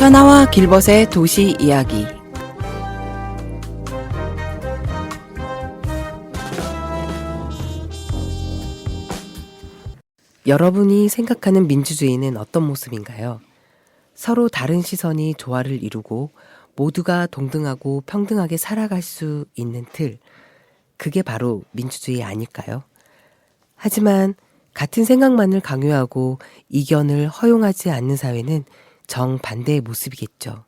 현아와 길벗의 도시 이야기. 여러분이 생각하는 민주주의는 어떤 모습인가요? 서로 다른 시선이 조화를 이루고 모두가 동등하고 평등하게 살아갈 수 있는 틀, 그게 바로 민주주의 아닐까요? 하지만 같은 생각만을 강요하고 이견을 허용하지 않는 사회는 정반대의 모습이겠죠.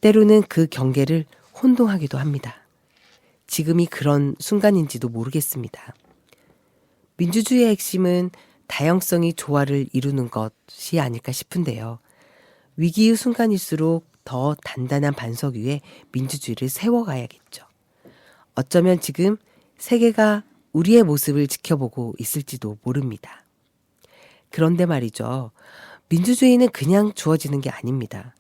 때로는 그 경계를 혼동하기도 합니다. 지금이 그런 순간인지도 모르겠습니다. 민주주의의 핵심은 다양성이 조화를 이루는 것이 아닐까 싶은데요. 위기의 순간일수록 더 단단한 반석 위에 민주주의를 세워가야겠죠. 어쩌면 지금 세계가 우리의 모습을 지켜보고 있을지도 모릅니다. 그런데 말이죠. 민주주의는 그냥 주어지는 게 아닙니다.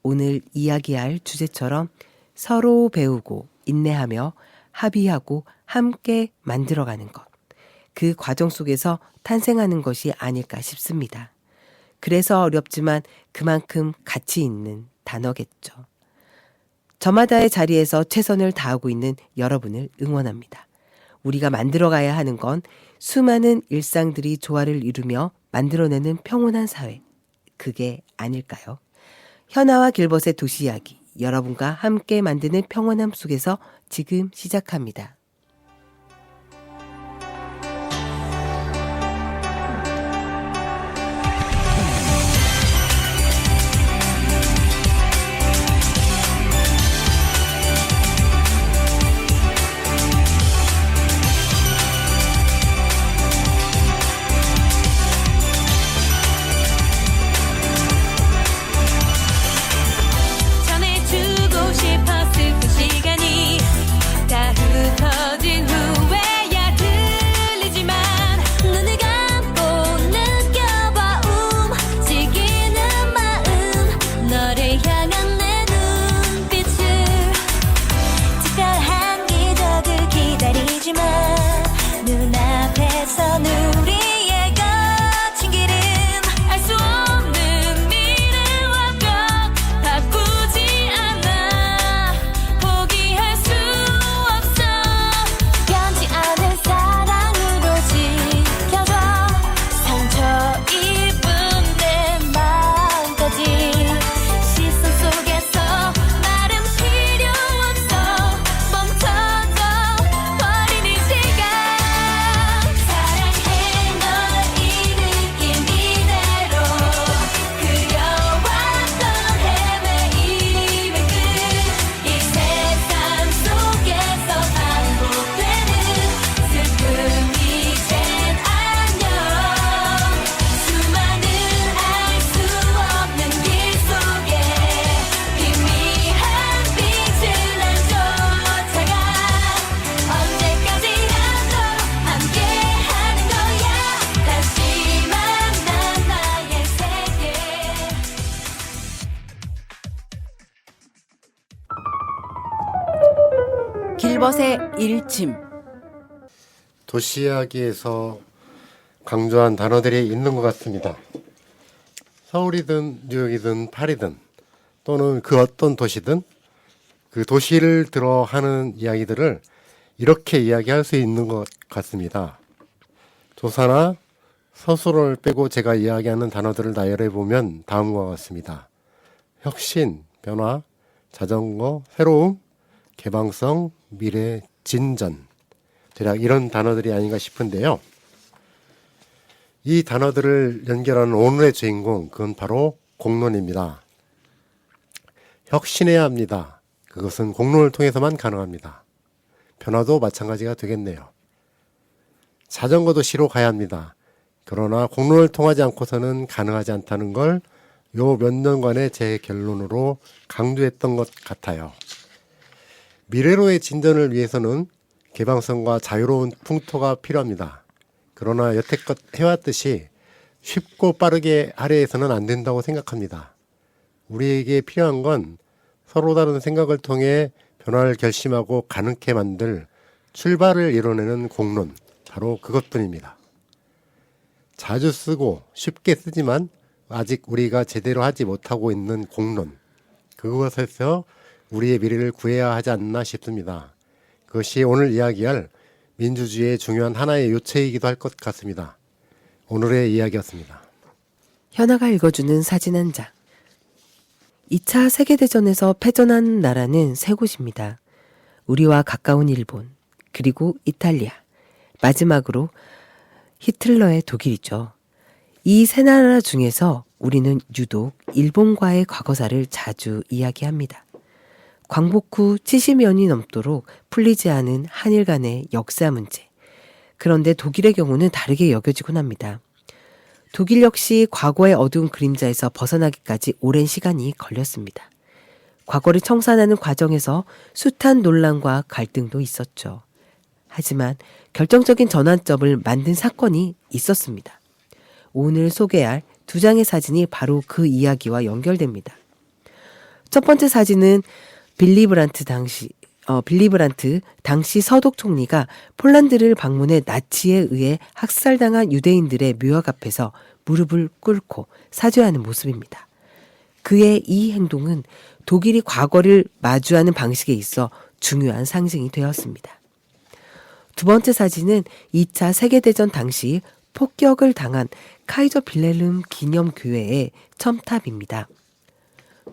오늘 이야기할 주제처럼 서로 배우고 인내하며 합의하고 함께 만들어가는 것. 그 과정 속에서 탄생하는 것이 아닐까 싶습니다. 그래서 어렵지만 그만큼 가치 있는 단어겠죠. 저마다의 자리에서 최선을 다하고 있는 여러분을 응원합니다. 우리가 만들어가야 하는 건 수많은 일상들이 조화를 이루며 만들어내는 평온한 사회. 그게 아닐까요? 현아와 길벗의 도시 이야기. 여러분과 함께 만드는 평온함 속에서 지금 시작합니다. 전해주고 싶었을 그 시간이 다 흩어진 후에야 들리지만 눈을 감고 느껴봐 움직이는 마음 너를 향한 내 눈빛을 특별한 기적을 기다리지만 눈앞에선 우리의 거친 길은 알 수 없는 미래와 벽 바꾸지 않아 포기할 수 없어 변치 않은 사랑으로 지켜줘 상처 입은 내 마음까지 시선 속에서 말은 필요 없어 멈춰져 버린 이 시간 사랑해 널 이 느낌 이대로 그려왔던 헤매임의 끝이 세상 속에서 반복되는 슬픔이 이젠 안녕 수많은 알 수 없는 길 속에 희미한 빛을 난 쫓아가 언제까지라도 함께하는 거야 다시 만난 나의 세계 길벗의 일침. 도시 이야기에서 강조한 단어들이 있는 것 같습니다. 서울이든 뉴욕이든 파리든 또는 그 어떤 도시든 그 도시를 들어 하는 이야기들을 이렇게 이야기할 수 있는 것 같습니다. 조사나 서술을 빼고 제가 이야기하는 단어들을 나열해 보면 다음과 같습니다. 혁신, 변화, 자전거, 새로움, 개방성, 미래, 진전. 대략 이런 단어들이 아닌가 싶은데요. 이 단어들을 연결하는 오늘의 주인공, 그건 바로 공론입니다. 혁신해야 합니다. 그것은 공론을 통해서만 가능합니다. 변화도 마찬가지가 되겠네요. 자전거 도시로 가야 합니다. 그러나 공론을 통하지 않고서는 가능하지 않다는 걸 요 몇 년간의 제 결론으로 강조했던 것 같아요. 미래로의 진전을 위해서는 개방성과 자유로운 풍토가 필요합니다. 그러나 여태껏 해왔듯이 쉽고 빠르게 하려 해서는 안 된다고 생각합니다. 우리에게 필요한 건 서로 다른 생각을 통해 변화를 결심하고 가능케 만들 출발을 이뤄내는 공론, 바로 그것뿐입니다. 자주 쓰고 쉽게 쓰지만 아직 우리가 제대로 하지 못하고 있는 공론, 그것에서 우리의 미래를 구해야 하지 않나 싶습니다. 그것이 오늘 이야기할 민주주의의 중요한 하나의 요체이기도 할 것 같습니다. 오늘의 이야기였습니다. 현아가 읽어주는 사진 한 장. 2차 세계대전에서 패전한 나라는 세 곳입니다. 우리와 가까운 일본, 그리고 이탈리아, 마지막으로 히틀러의 독일이죠. 이 세 나라 중에서 우리는 유독 일본과의 과거사를 자주 이야기합니다. 광복 후 70년이 넘도록 풀리지 않은 한일 간의 역사 문제. 그런데 독일의 경우는 다르게 여겨지곤 합니다. 독일 역시 과거의 어두운 그림자에서 벗어나기까지 오랜 시간이 걸렸습니다. 과거를 청산하는 과정에서 숱한 논란과 갈등도 있었죠. 하지만 결정적인 전환점을 만든 사건이 있었습니다. 오늘 소개할 두 장의 사진이 바로 그 이야기와 연결됩니다. 첫 번째 사진은 빌리 브란트 당시 서독 총리가 폴란드를 방문해 나치에 의해 학살당한 유대인들의 묘역 앞에서 무릎을 꿇고 사죄하는 모습입니다. 그의 이 행동은 독일이 과거를 마주하는 방식에 있어 중요한 상징이 되었습니다. 두 번째 사진은 2차 세계대전 당시 폭격을 당한 카이저 빌헬름 기념교회의 첨탑입니다.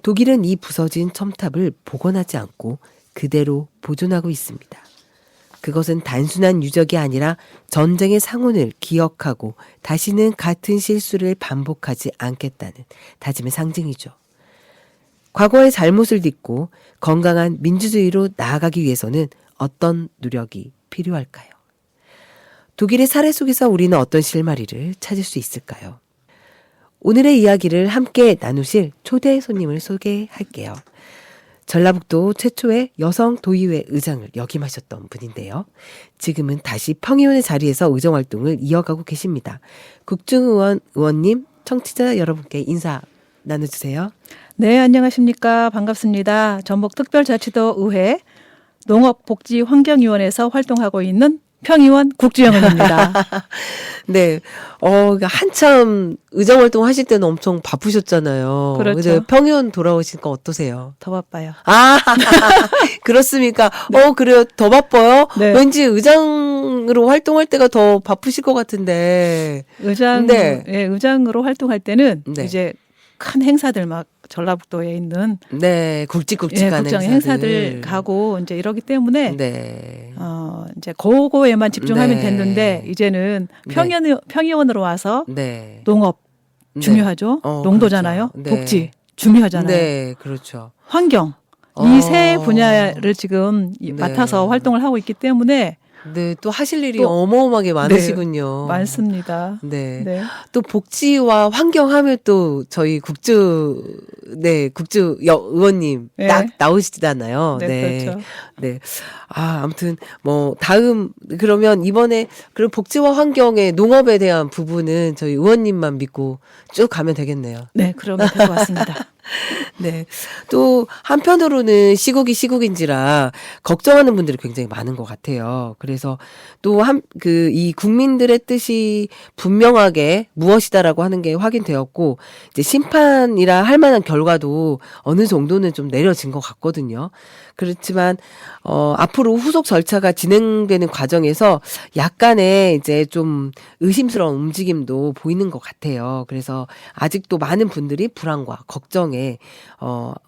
독일은 이 부서진 첨탑을 복원하지 않고 그대로 보존하고 있습니다. 그것은 단순한 유적이 아니라 전쟁의 상흔을 기억하고 다시는 같은 실수를 반복하지 않겠다는 다짐의 상징이죠. 과거의 잘못을 딛고 건강한 민주주의로 나아가기 위해서는 어떤 노력이 필요할까요? 독일의 사례 속에서 우리는 어떤 실마리를 찾을 수 있을까요? 오늘의 이야기를 함께 나누실 초대 손님을 소개할게요. 전라북도 최초의 여성 도의회 의장을 역임하셨던 분인데요. 지금은 다시 평의원의 자리에서 의정활동을 이어가고 계십니다. 국중의원 의원님, 청취자 여러분께 인사 나눠주세요. 네, 안녕하십니까. 반갑습니다. 전북특별자치도 의회 농업복지환경위원회에서 활동하고 있는 평의원 국주영은입니다. 네, 한참 의정활동 하실 때는 엄청 바쁘셨잖아요. 그렇죠. 근데 평의원 돌아오시니까 어떠세요? 더 바빠요. 아, 그렇습니까? 그래요? 더 바빠요? 네. 왠지 의장으로 활동할 때가 더 바쁘실 것 같은데. 네. 의장으로 활동할 때는 네. 이제 큰 행사들 막 전라북도에 있는 네, 굵직굵직한 국정 행사들 가고 이제 이러기 때문에 네. 이제 그거에만 집중하면 네. 됐는데 이제는 평의원으로 와서 네. 농업 중요하죠. 농도잖아요. 그렇죠. 네. 복지 중요하잖아요. 네, 그렇죠. 환경 이 세 분야를 지금 맡아서 활동을 하고 있기 때문에 네, 또 하실 일이 또 어마어마하게 많으시군요. 많습니다. 네. 네. 또 복지와 환경 하면 또 저희 국주 의원님 네. 딱 나오시잖아요. 네, 그렇죠. 네. 아무튼 다음 그러면 이번에 그럼 복지와 환경의 농업에 대한 부분은 저희 의원님만 믿고 쭉 가면 되겠네요. 네, 그러면 될 것 같습니다. 네. 또 한편으로는 시국인지라 걱정하는 분들이 굉장히 많은 것 같아요. 그래서 또 이 국민들의 뜻이 분명하게 무엇이다라고 하는 게 확인되었고 이제 심판이라 할 만한 결과도 어느 정도는 좀 내려진 것 같거든요. 그렇지만 앞으로 후속 절차가 진행되는 과정에서 약간의 이제 좀 의심스러운 움직임도 보이는 것 같아요. 그래서 아직도 많은 분들이 불안과 걱정에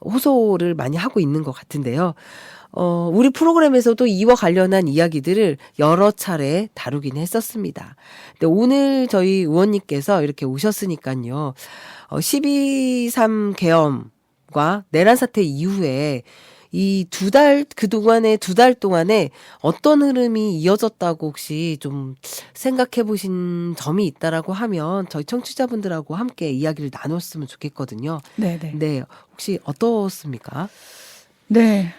호소를 많이 하고 있는 것 같은데요. 우리 프로그램에서도 이와 관련한 이야기들을 여러 차례 다루긴 했었습니다. 근데 오늘 저희 의원님께서 이렇게 오셨으니까요. 12.3 계엄과 내란 사태 이후에 이 그동안의 두 달 동안에 어떤 흐름이 이어졌다고 혹시 좀 생각해 보신 점이 있다라고 하면 저희 청취자분들하고 함께 이야기를 나눴으면 좋겠거든요. 네네. 네. 혹시 어떻습니까? 네.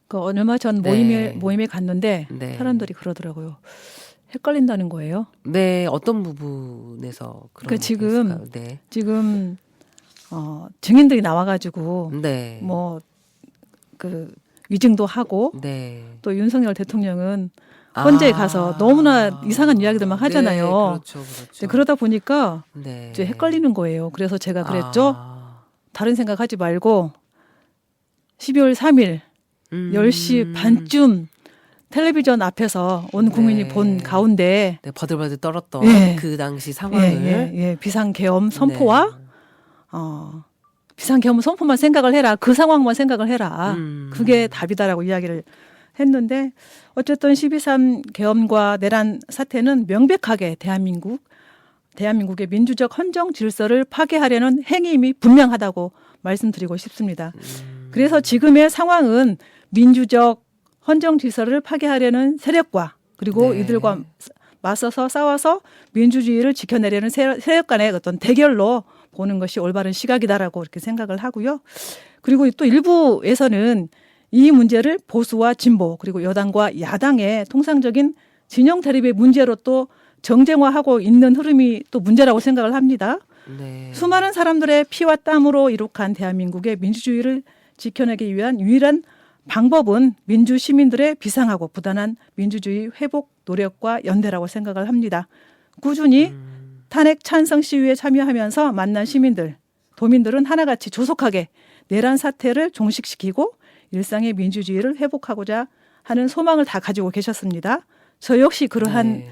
그 얼마 전 네. 모임에 갔는데 네. 사람들이 그러더라고요. 헷갈린다는 거예요. 네. 어떤 부분에서 그런 그러니까 지금 있을까요? 네. 지금 증인들이 나와가지고 네. 그 위증도 하고 네. 또 윤석열 대통령은 헌재에 가서 너무나 이상한 이야기들만 하잖아요. 네, 그렇죠. 그러다 보니까 네. 이제 헷갈리는 거예요. 그래서 제가 그랬죠. 다른 생각하지 말고 12월 3일 10시 반쯤 텔레비전 앞에서 온 국민이 네. 본 가운데 네, 버들버들 떨었던 예. 그 당시 상황을 비상계엄 선포와 비상계엄 선포만 생각을 해라. 그 상황만 생각을 해라. 그게 답이다라고 이야기를 했는데 어쨌든 12.3 계엄과 내란 사태는 명백하게 대한민국의 민주적 헌정 질서를 파괴하려는 행위임이 분명하다고 말씀드리고 싶습니다. 그래서 지금의 상황은 민주적 헌정 질서를 파괴하려는 세력과 그리고 네. 이들과 맞서서 싸워서 민주주의를 지켜내려는 세력 간의 어떤 대결로 보는 것이 올바른 시각이다라고 이렇게 생각을 하고요. 그리고 또 일부에서는 이 문제를 보수와 진보 그리고 여당과 야당의 통상적인 진영 대립의 문제로 또 정쟁화하고 있는 흐름이 또 문제라고 생각을 합니다. 네. 수많은 사람들의 피와 땀으로 이룩한 대한민국의 민주주의를 지켜내기 위한 유일한 방법은 민주 시민들의 비상하고 부단한 민주주의 회복 노력과 연대라고 생각을 합니다. 꾸준히 탄핵 찬성 시위에 참여하면서 만난 시민들, 도민들은 하나같이 조속하게 내란 사태를 종식시키고 일상의 민주주의를 회복하고자 하는 소망을 다 가지고 계셨습니다. 저 역시 그러한 네.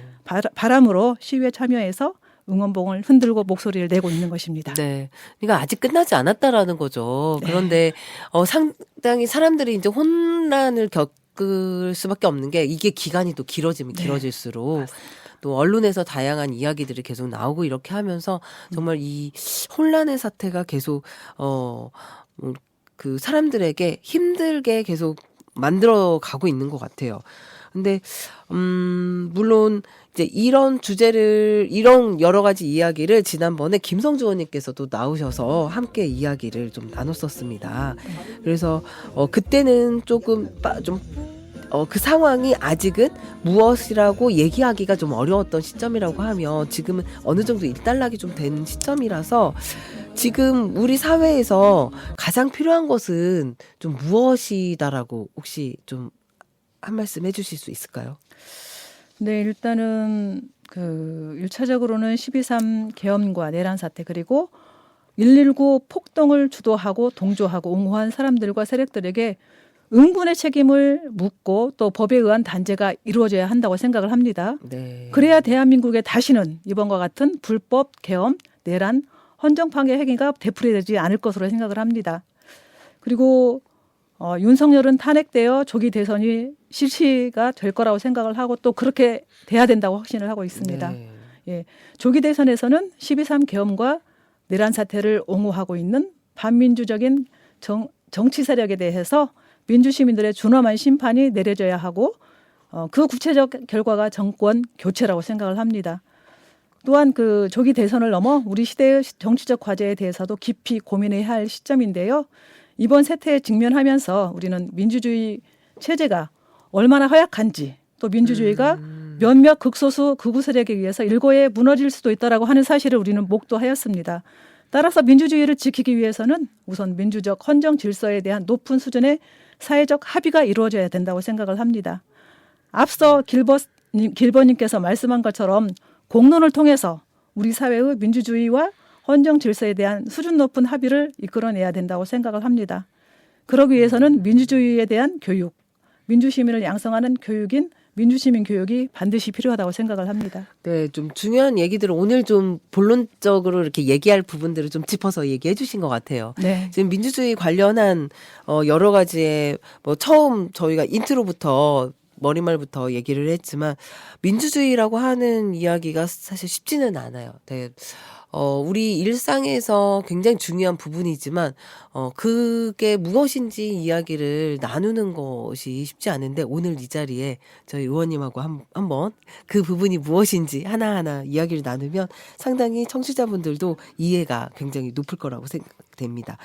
바람으로 시위에 참여해서 응원봉을 흔들고 목소리를 내고 있는 것입니다. 네. 그러니까 아직 끝나지 않았다라는 거죠. 네. 그런데 상당히 사람들이 이제 혼란을 겪을 수밖에 없는 게 이게 기간이 또 길어지면 네. 길어질수록 또 언론에서 다양한 이야기들이 계속 나오고 이렇게 하면서 정말 이 혼란의 사태가 계속 그 사람들에게 힘들게 계속 만들어 가고 있는 것 같아요. 근데 물론 이제 이런 주제를 이런 여러 가지 이야기를 지난번에 김성주 의원님께서도 나오셔서 함께 이야기를 좀 나눴었습니다. 그래서 그때는 조금 그 상황이 아직은 무엇이라고 얘기하기가 좀 어려웠던 시점이라고 하면 지금은 어느 정도 일단락이 좀 된 시점이라서 지금 우리 사회에서 가장 필요한 것은 좀 무엇이다라고 혹시 좀 한 말씀 해주실 수 있을까요? 네, 일단은 그 1차적으로는 12.3 계엄과 내란 사태 그리고 119 폭동을 주도하고 동조하고 옹호한 사람들과 세력들에게 응분의 책임을 묻고 또 법에 의한 단죄가 이루어져야 한다고 생각을 합니다. 네. 그래야 대한민국에 다시는 이번과 같은 불법 계엄, 내란, 헌정파괴 행위가 되풀이되지 않을 것으로 생각을 합니다. 그리고 윤석열은 탄핵되어 조기 대선이 실시가 될 거라고 생각을 하고 또 그렇게 돼야 된다고 확신을 하고 있습니다. 네. 예, 조기 대선에서는 12.3 계엄과 내란 사태를 옹호하고 있는 반민주적인 정치 세력에 대해서 민주시민들의 준엄한 심판이 내려져야 하고 그 구체적 결과가 정권 교체라고 생각을 합니다. 또한 그 조기 대선을 넘어 우리 시대의 정치적 과제에 대해서도 깊이 고민해야 할 시점인데요. 이번 사태에 직면하면서 우리는 민주주의 체제가 얼마나 허약한지 또 민주주의가 몇몇 극소수 극우 세력에 의해서 일고에 무너질 수도 있다라고 하는 사실을 우리는 목도하였습니다. 따라서 민주주의를 지키기 위해서는 우선 민주적 헌정 질서에 대한 높은 수준의 사회적 합의가 이루어져야 된다고 생각을 합니다. 앞서 길버님께서 말씀한 것처럼 공론을 통해서 우리 사회의 민주주의와 헌정 질서에 대한 수준 높은 합의를 이끌어내야 된다고 생각을 합니다. 그러기 위해서는 민주주의에 대한 교육, 민주시민을 양성하는 교육인 민주시민 교육이 반드시 필요하다고 생각을 합니다. 네, 좀 중요한 얘기들을 오늘 좀 본론적으로 이렇게 얘기할 부분들을 좀 짚어서 얘기해 주신 것 같아요. 네. 지금 민주주의 관련한 여러 가지의 뭐 처음 저희가 인트로부터 머리말부터 얘기를 했지만 민주주의라고 하는 이야기가 사실 쉽지는 않아요. 네. 우리 일상에서 굉장히 중요한 부분이지만, 그게 무엇인지 이야기를 나누는 것이 쉽지 않은데, 오늘 이 자리에 저희 의원님하고 한번 그 부분이 무엇인지 하나하나 이야기를 나누면 상당히 청취자분들도 이해가 굉장히 높을 거라고 생각됩니다.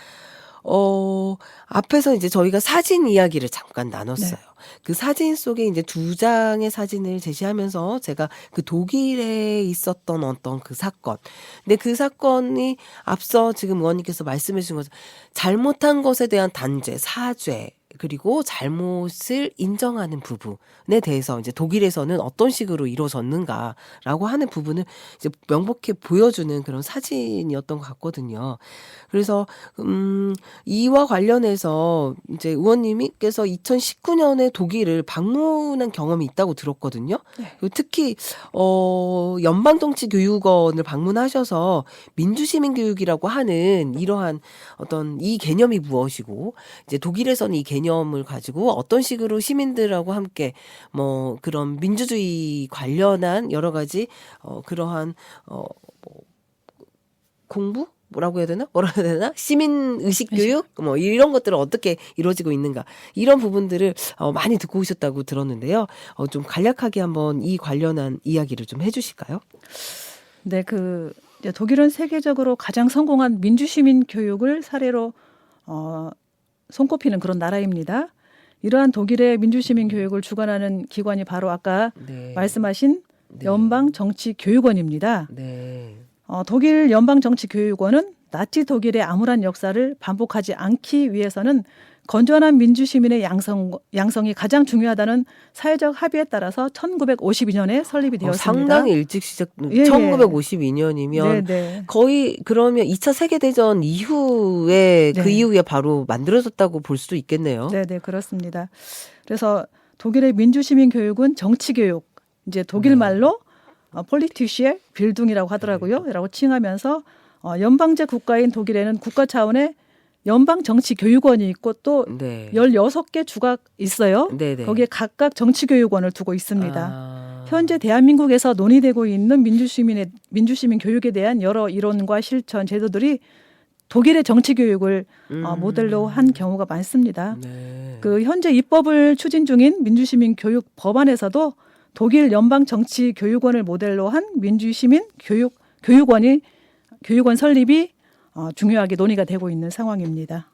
앞에서 이제 저희가 사진 이야기를 잠깐 나눴어요. 네. 그 사진 속에 이제 2장의 사진을 제시하면서 제가 그 독일에 있었던 어떤 그 사건. 근데 그 사건이 앞서 지금 의원님께서 말씀해 주신 것처럼 잘못한 것에 대한 단죄, 사죄, 그리고 잘못을 인정하는 부분에 대해서 이제 독일에서는 어떤 식으로 이루어졌는가라고 하는 부분을 이제 명백히 보여주는 그런 사진이었던 것 같거든요. 그래서 이와 관련해서 이제 의원님께서 2019년에 독일을 방문한 경험이 있다고 들었거든요. 네. 그리고 특히 연방정치교육원을 방문하셔서 민주시민교육이라고 하는 이러한 어떤 이 개념이 무엇이고 이제 독일에서는 이 개념을 가지고 어떤 식으로 시민들하고 함께 뭐 그런 민주주의 관련한 여러 가지 그러한 공부? 뭐라고 해야 되나? 시민 의식 교육? 뭐 이런 것들은 어떻게 이루어지고 있는가. 이런 부분들을 많이 듣고 오셨다고 들었는데요. 좀 간략하게 한번 이 관련한 이야기를 좀 해 주실까요? 네, 이제 독일은 세계적으로 가장 성공한 민주시민 교육을 사례로 손꼽히는 그런 나라입니다. 이러한 독일의 민주시민 교육을 주관하는 기관이 바로 아까 네. 말씀하신 연방정치교육원입니다. 네. 독일 연방정치교육원은 나치 독일의 암울한 역사를 반복하지 않기 위해서는 건전한 민주시민의 양성이 가장 중요하다는 사회적 합의에 따라서 1952년에 설립이 되었습니다. 상당히 일찍 시작, 예, 1952년이면 네. 거의 그러면 2차 세계대전 이후에 그 네. 이후에 바로 만들어졌다고 볼 수도 있겠네요. 네, 그렇습니다. 그래서 독일의 민주시민 교육은 정치교육, 이제 독일 말로 폴리티시에 빌둥이라고 하더라고요. 라고 칭하면서 연방제 국가인 독일에는 국가 차원의 연방정치교육원이 있고 또 네. 16개 주가 있어요. 네네. 거기에 각각 정치교육원을 두고 있습니다. 아. 현재 대한민국에서 논의되고 있는 민주시민 교육에 대한 여러 이론과 실천, 제도들이 독일의 정치교육을 모델로 한 경우가 많습니다. 네. 그 현재 입법을 추진 중인 민주시민 교육 법안에서도 독일 연방정치교육원을 모델로 한 민주시민 교육원 설립이 중요하게 논의가 되고 있는 상황입니다.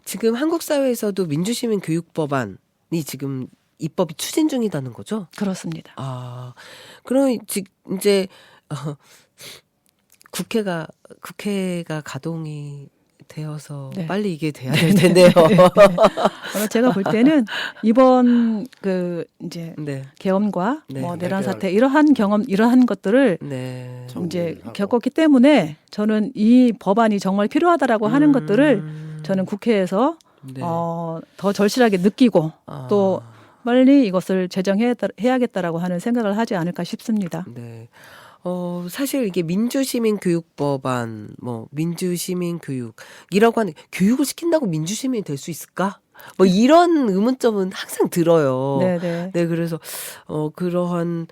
지금 한국 사회에서도 민주시민 교육법안이 지금 입법이 추진 중이라는 거죠? 그렇습니다. 그럼 이제 국회가 가동이 되어서 네. 빨리 이게 돼야 될 텐데요. 제가 볼 때는 이번 이제 네. 계엄과 네. 내란 사태 이러한 것들을 네. 이제 정리하고. 겪었기 때문에 저는 이 법안이 정말 필요하다라고 하는 것들을 저는 국회에서 네. 더 절실하게 느끼고 또 빨리 이것을 제정해야겠다라고 하는 생각을 하지 않을까 싶습니다. 네. 사실 이게 민주시민교육법안, 민주시민교육이라고 하는, 교육을 시킨다고 민주시민이 될 수 있을까? 이런 의문점은 항상 들어요. 네네. 네, 그래서, 그러한,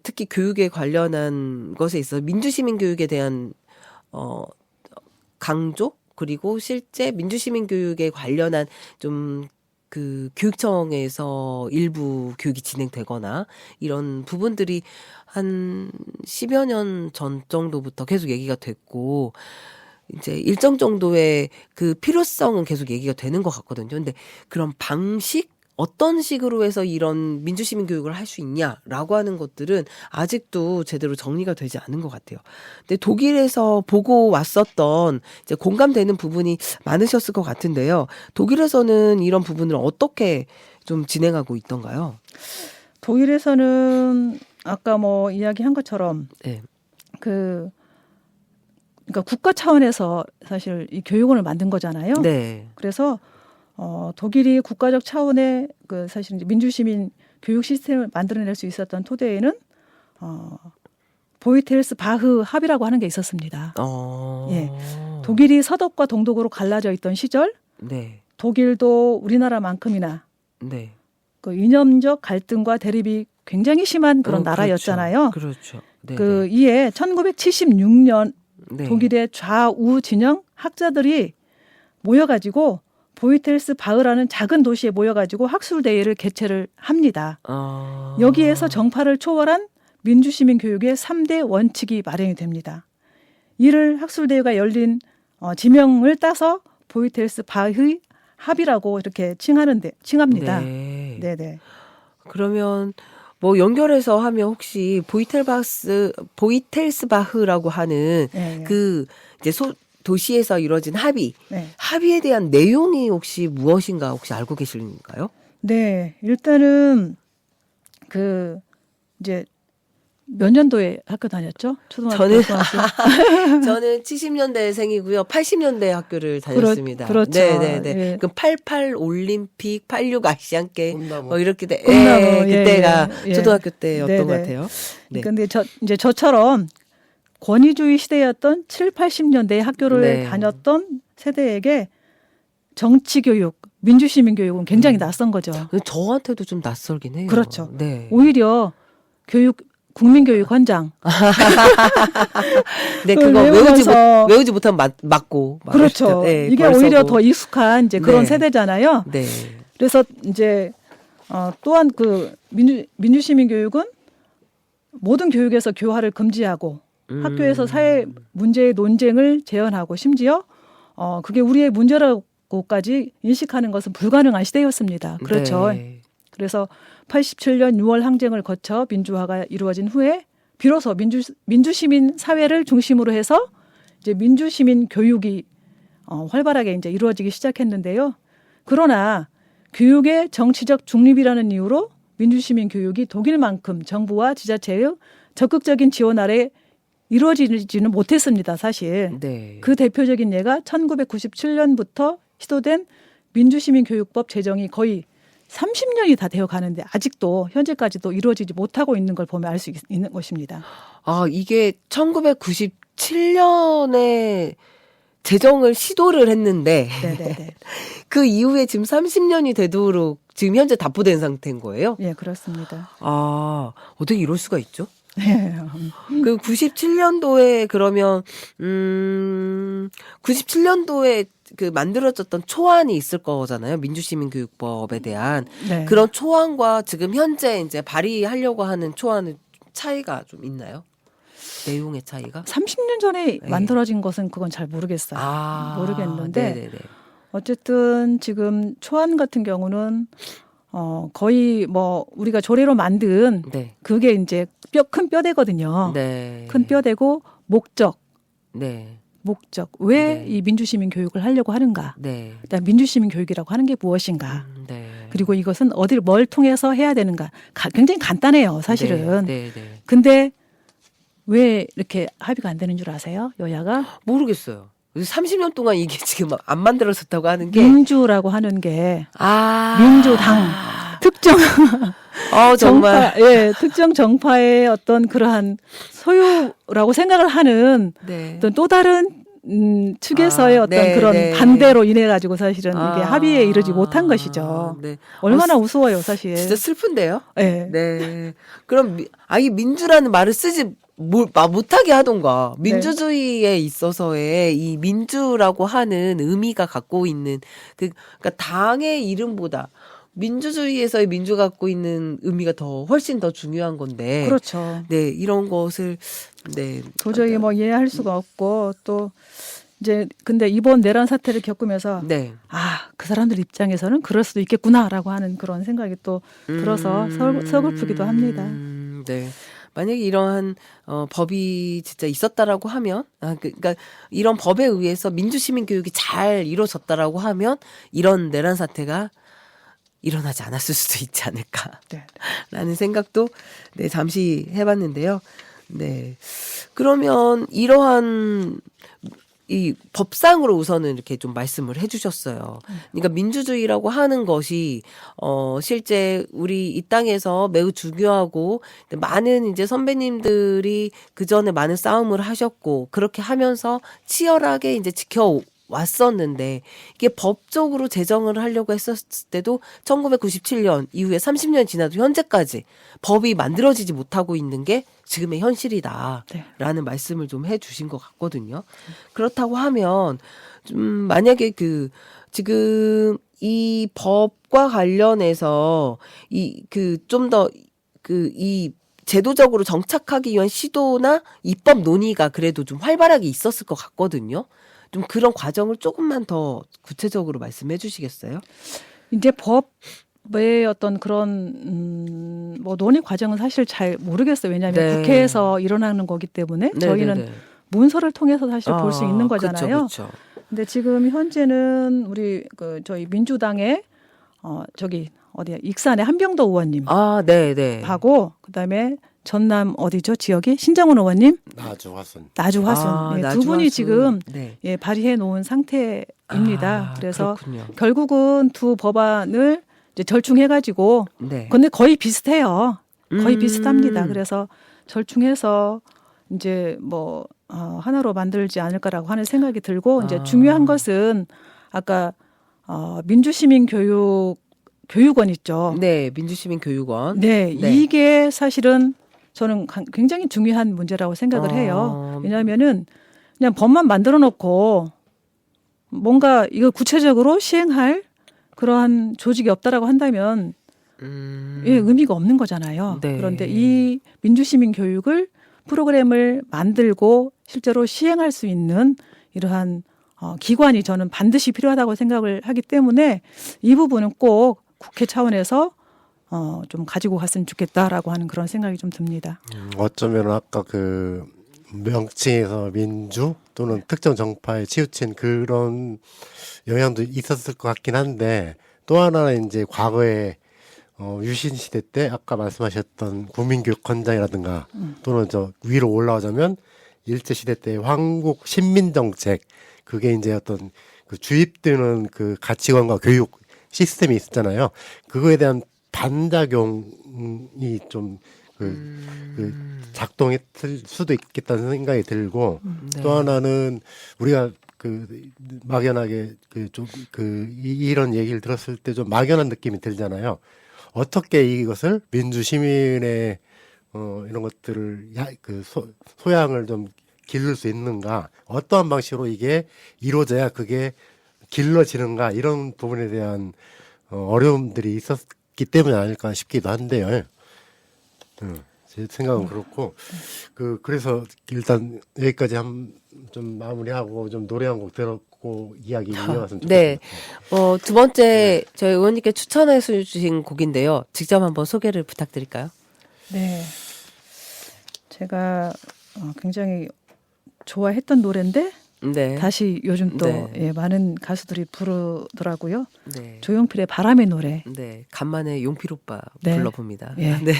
특히 교육에 관련한 것에 있어서 민주시민교육에 대한, 강조? 그리고 실제 민주시민교육에 관련한 교육청에서 일부 교육이 진행되거나 이런 부분들이 한 10여 년 전 정도부터 계속 얘기가 됐고, 이제 일정 정도의 그 필요성은 계속 얘기가 되는 것 같거든요. 근데 그런 방식? 어떤 식으로 해서 이런 민주시민 교육을 할 수 있냐라고 하는 것들은 아직도 제대로 정리가 되지 않은 것 같아요. 근데 독일에서 보고 왔었던 이제 공감되는 부분이 많으셨을 것 같은데요. 독일에서는 이런 부분을 어떻게 좀 진행하고 있던가요? 독일에서는 아까 이야기한 것처럼 네. 그러니까 국가 차원에서 사실 이 교육원을 만든 거잖아요. 네. 그래서 독일이 국가적 차원의 사실 이제 민주시민 교육 시스템을 만들어낼 수 있었던 토대에는 보이텔스 바흐 합의라고 하는 게 있었습니다. 예. 독일이 서독과 동독으로 갈라져 있던 시절, 네. 독일도 우리나라만큼이나 네. 그 이념적 갈등과 대립이 굉장히 심한 그런 나라였잖아요. 그렇죠. 네. 이에 1976년 네. 독일의 좌우 진영 학자들이 모여가지고 보이텔스 바흐라는 작은 도시에 모여가지고 학술 대회를 개최를 합니다. 여기에서 정파를 초월한 민주시민 교육의 3대 원칙이 마련이 됩니다. 이를 학술 대회가 열린 지명을 따서 보이텔스 바흐 합의라고 이렇게 칭합니다. 네. 네네. 그러면 연결해서 하면 혹시 보이텔스바흐라고 하는 네. 이제 도시에서 이루어진 합의, 네. 합의에 대한 내용이 혹시 무엇인가 혹시 알고 계신가요? 네, 일단은 그 이제 몇 년도에 학교 다녔죠? 초등학교. 저는 중학교? 저는 70년대생이고요. 80년대 학교를 다녔습니다. 그렇죠. 네네네. 예. 그럼 88 올림픽, 86 아시안 게임 꿈나무. 뭐 이렇게 돼. 꿈나무, 예, 그때가 예. 초등학교 때였던 네네. 것 같아요. 네. 근데 이제 저처럼 권위주의 시대였던 7, 80년대 학교를 네. 다녔던 세대에게 정치 교육, 민주시민 교육은 굉장히 낯선 거죠. 저한테도 좀 낯설긴 해요. 그렇죠. 네. 오히려 국민교육 헌장. 네, 그거 외우지 못하면 맞고. 그렇죠. 네, 이게 벌써도. 오히려 더 익숙한 이제 그런 네. 세대잖아요. 네. 그래서 이제 또한 그 민주시민 교육은 모든 교육에서 교화를 금지하고 학교에서 사회 문제의 논쟁을 재현하고 심지어 그게 우리의 문제라고까지 인식하는 것은 불가능한 시대였습니다. 그렇죠. 네. 그래서 87년 6월 항쟁을 거쳐 민주화가 이루어진 후에 비로소 민주시민 사회를 중심으로 해서 이제 민주시민 교육이 활발하게 이제 이루어지기 시작했는데요. 그러나 교육의 정치적 중립이라는 이유로 민주시민 교육이 독일만큼 정부와 지자체의 적극적인 지원 아래 이루어지지는 못했습니다. 사실. 네. 그 대표적인 예가 1997년부터 시도된 민주시민교육법 제정이 거의 30년이 다 되어 가는데 아직도 현재까지도 이루어지지 못하고 있는 걸 보면 알 수 있는 것입니다. 아, 이게 1997년에 제정을 시도를 했는데 네네네. 그 이후에 지금 30년이 되도록 지금 현재 답부된 상태인 거예요? 예, 그렇습니다. 아, 어떻게 이럴 수가 있죠? 네. 그 97년도에 그러면 97년도에 그 만들어졌던 초안이 있을 거잖아요. 민주시민교육법에 대한 네. 그런 초안과 지금 현재 이제 발의하려고 하는 초안은 차이가 좀 있나요? 내용의 차이가? 30년 전에 네. 만들어진 것은 그건 잘 모르겠어요. 모르겠는데 네네네. 어쨌든 지금 초안 같은 경우는 거의 뭐 우리가 조례로 만든 네. 그게 이제 큰 뼈대거든요. 네. 큰 뼈대고 목적 네. 왜 네. 이 민주시민 교육을 하려고 하는가? 네. 일단 민주시민 교육이라고 하는 게 무엇인가? 네. 그리고 이것은 뭘 통해서 해야 되는가? 굉장히 간단해요, 사실은. 네. 네. 근데 왜 이렇게 합의가 안 되는 줄 아세요? 여야가 모르겠어요. 30년 동안 이게 지금 안 만들어졌다고 하는 게 민주라고 하는 게 아. 민주당 특정 정말. 특정 정파의 어떤 그러한 소유라고 생각을 하는 네. 어떤 또 다른 측에서의 어떤 네, 그런 네. 반대로 인해 가지고 사실은 이게 합의에 이르지 못한 것이죠. 네. 얼마나 우스워요, 사실. 진짜 슬픈데요? 네. 네. 그럼 아예 민주라는 말을 쓰지 못하게 하던가. 민주주의에 있어서의 이 민주라고 하는 의미가 갖고 있는 그러니까 당의 이름보다 민주주의에서의 민주가 갖고 있는 의미가 훨씬 더 중요한 건데. 그렇죠. 네, 이런 것을 네. 도저히 뭐 이해할 수가 없고 또 이제 근데 이번 내란 사태를 겪으면서 네. 그 사람들 입장에서는 그럴 수도 있겠구나라고 하는 그런 생각이 또 들어서 서글프기도 합니다. 네. 만약에 이러한 법이 진짜 있었다라고 하면, 그러니까 이런 법에 의해서 민주시민 교육이 잘 이루어졌다라고 하면 이런 내란 사태가 일어나지 않았을 수도 있지 않을까라는 생각도 네 잠시 해봤는데요. 네. 그러면 이러한 이 법상으로 우선은 이렇게 좀 말씀을 해주셨어요. 그러니까 민주주의라고 하는 것이 실제 우리 이 땅에서 매우 중요하고 많은 이제 선배님들이 그 전에 많은 싸움을 하셨고 그렇게 하면서 치열하게 이제 지켜왔었는데 이게 법적으로 제정을 하려고 했었을 때도 1997년 이후에 30년 지나도 현재까지 법이 만들어지지 못하고 있는 게 지금의 현실이다라는 네. 말씀을 좀 해주신 것 같거든요. 그렇다고 하면 좀 만약에 지금 이 법과 관련해서 좀 더 이 제도적으로 정착하기 위한 시도나 입법 논의가 그래도 좀 활발하게 있었을 것 같거든요. 좀 그런 과정을 조금만 더 구체적으로 말씀해 주시겠어요? 이제 법의 어떤 그런 뭐 논의 과정은 사실 잘 모르겠어요. 왜냐하면 네. 국회에서 일어나는 거기 때문에 저희는 문서를 통해서 사실 볼 수 있는 거잖아요. 그쵸. 근데 지금 현재는 우리 저희 민주당의 저기 어디야 익산의 한병도 의원님 네. 하고 그다음에 전남 어디죠 지역이 신정훈 의원님 나주 화순. 나주 화순 예, 두 분이 지금 예, 발의해 놓은 상태입니다. 그래서 그렇군요. 결국은 두 법안을 이제 절충해가지고 네. 근데 거의 비슷해요. 거의 비슷합니다. 그래서 절충해서 이제 뭐 하나로 만들지 않을까라고 하는 생각이 들고 이제 중요한 것은 아까 민주시민 교육원 있죠. 네, 민주시민교육원. 네, 네. 이게 사실은 저는 굉장히 중요한 문제라고 생각을 해요. 왜냐하면은 그냥 법만 만들어 놓고 뭔가 이거 구체적으로 시행할 그러한 조직이 없다라고 한다면 예, 의미가 없는 거잖아요. 네. 그런데 이 민주시민 교육을 프로그램을 만들고 실제로 시행할 수 있는 이러한 기관이 저는 반드시 필요하다고 생각을 하기 때문에 이 부분은 꼭 국회 차원에서 좀 가지고 갔으면 좋겠다라고 하는 그런 생각이 좀 듭니다. 어쩌면 아까 그 명칭에서 민주 또는 특정 정파에 치우친 그런 영향도 있었을 것 같긴 한데 또 하나는 이제 과거에 유신 시대 때 아까 말씀하셨던 국민교육헌장이라든가 또는 저 위로 올라가자면 일제 시대 때 황국 신민정책 그게 이제 어떤 그 주입되는 그 가치관과 교육 시스템이 있었잖아요. 그거에 대한 반작용이 좀 그 작동했을 수도 있겠다는 생각이 들고 네. 또 하나는 우리가 그 막연하게 이런 얘기를 들었을 때 좀 막연한 느낌이 들잖아요. 어떻게 이것을 민주 시민의 이런 것들을 소양을 좀 기를 수 있는가? 어떠한 방식으로 이게 이루어져야 그게 길러지는가? 이런 부분에 대한 어려움들이 있었기 때문이 아닐까 싶기도 한데요. 제 생각은 그렇고 그래서 일단 여기까지 좀 마무리하고 좀 노래 한 곡 들었고 이야기 이어갔으면 좋겠습니다. 네. 두 번째 저희 의원님께 추천해 주신 곡인데요. 직접 한번 소개를 부탁드릴까요? 네. 제가 굉장히 좋아했던 노래인데 네. 다시 요즘 또 네. 예, 많은 가수들이 부르더라고요. 네. 조용필의 바람의 노래. 네. 간만에 용필 오빠 네. 불러봅니다. 예. 네.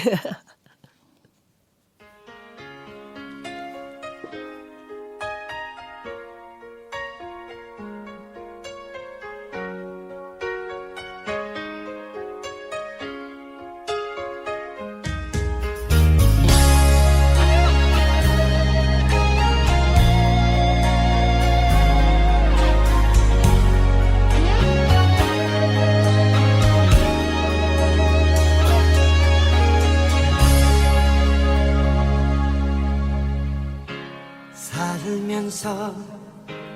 살면서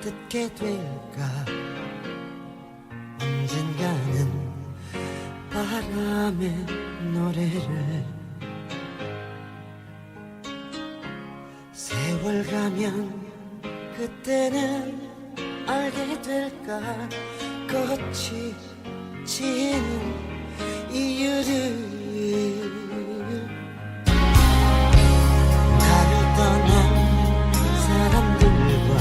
듣게 될까 언젠가는 바람의 노래를 세월 가면 그때는 알게 될까 꽃이 지는 이유를 나를 떠난 사람들과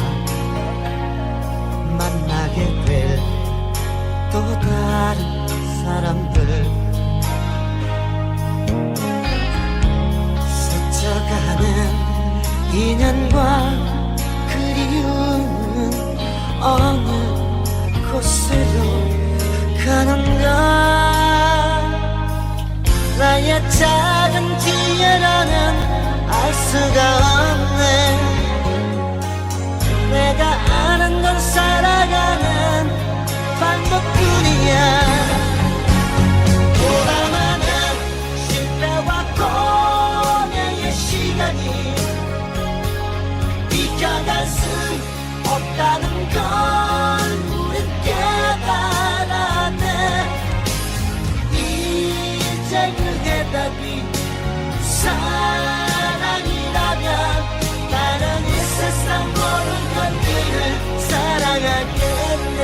만나게 될 또 다른 사람들 스쳐가는 인연과 그리움은 어느 곳으로 가는가 나의 작은 기회라는 알 수가 없네 내가 아는 건 살아가는 방법뿐이야 돌아가는 실패와 고뇌의 시간이 비켜갈 수 없다는 걸 우린 깨달았네 이제 그 해답이 사랑이라면 나는 이 세상 모든 것들을 사랑하겠네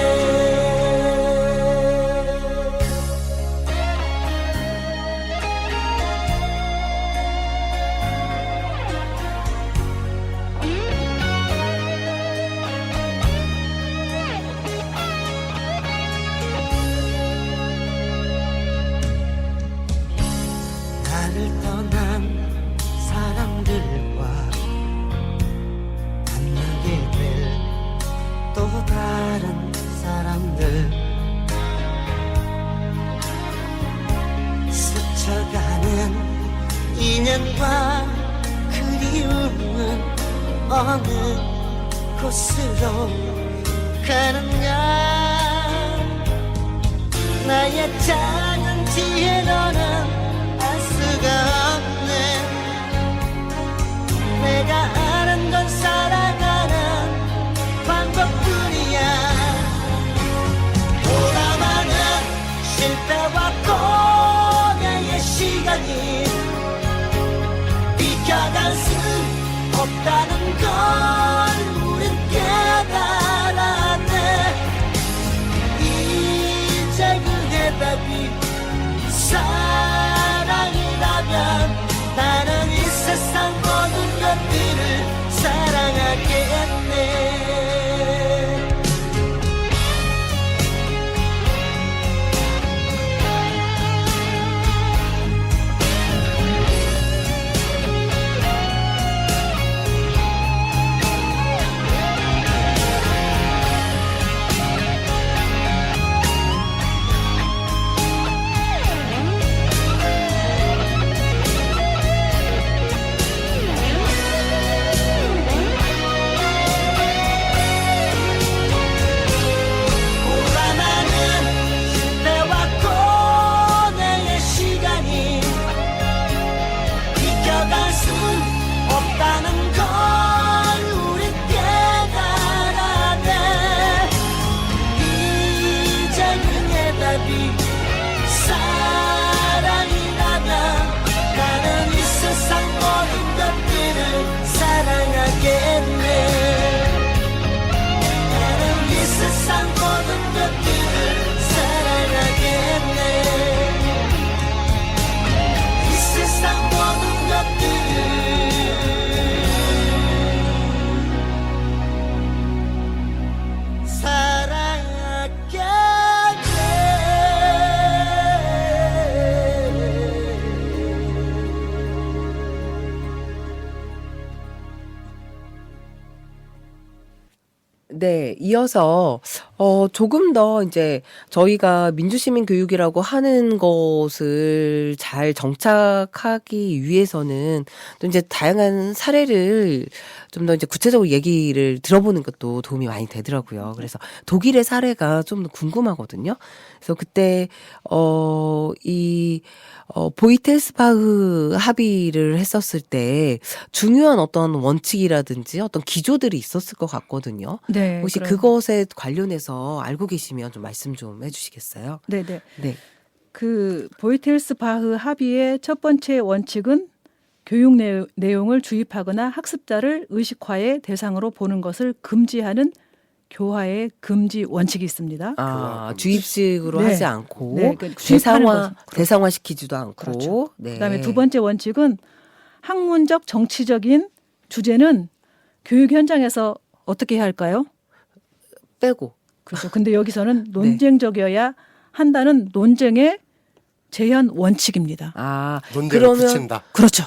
사랑과 그리움은 어느 곳으로 가는가. 나의 작은 지혜로는 알 수가 없네. 내가 아는 건 살아가는 방법뿐이야. 돌아가는 실패와 고뇌의 시간이 비켜갈 수 없다는 걸 우린 깨달았네. 이제 그 해답이 사랑이라면 나는 이 세상 모든 것들을 사랑하겠네. 네, 이어서 조금 더 이제 저희가 민주시민 교육이라고 하는 것을 잘 정착하기 위해서는 또 이제 다양한 사례를 좀 더 이제 구체적으로 얘기를 들어보는 것도 도움이 많이 되더라고요. 그래서 독일의 사례가 좀 더 궁금하거든요. 그래서 그때 보이텔스바흐 합의를 했었을 때 중요한 어떤 원칙이라든지 어떤 기조들이 있었을 것 같거든요. 네, 혹시 그것에 관련해서 알고 계시면 좀 말씀 좀 해주시겠어요? 네네. 네. 그 보이텔스바흐 합의의 첫 번째 원칙은 교육 내용을 주입하거나 학습자를 의식화의 대상으로 보는 것을 금지하는 교화의 금지 원칙이 있습니다. 아, 주입식으로 네. 하지 않고 네, 그 주입하는 것은 그렇죠. 대상화시키지도 않고. 그렇죠. 네. 그다음에 두 번째 원칙은 학문적 정치적인 주제는 교육 현장에서 어떻게 해야 할까요? 빼고. 그렇죠. 근데 여기서는 논쟁적이어야 한다는 논쟁의 제한 원칙입니다. 아, 논쟁을 그러면 붙인다. 그렇죠.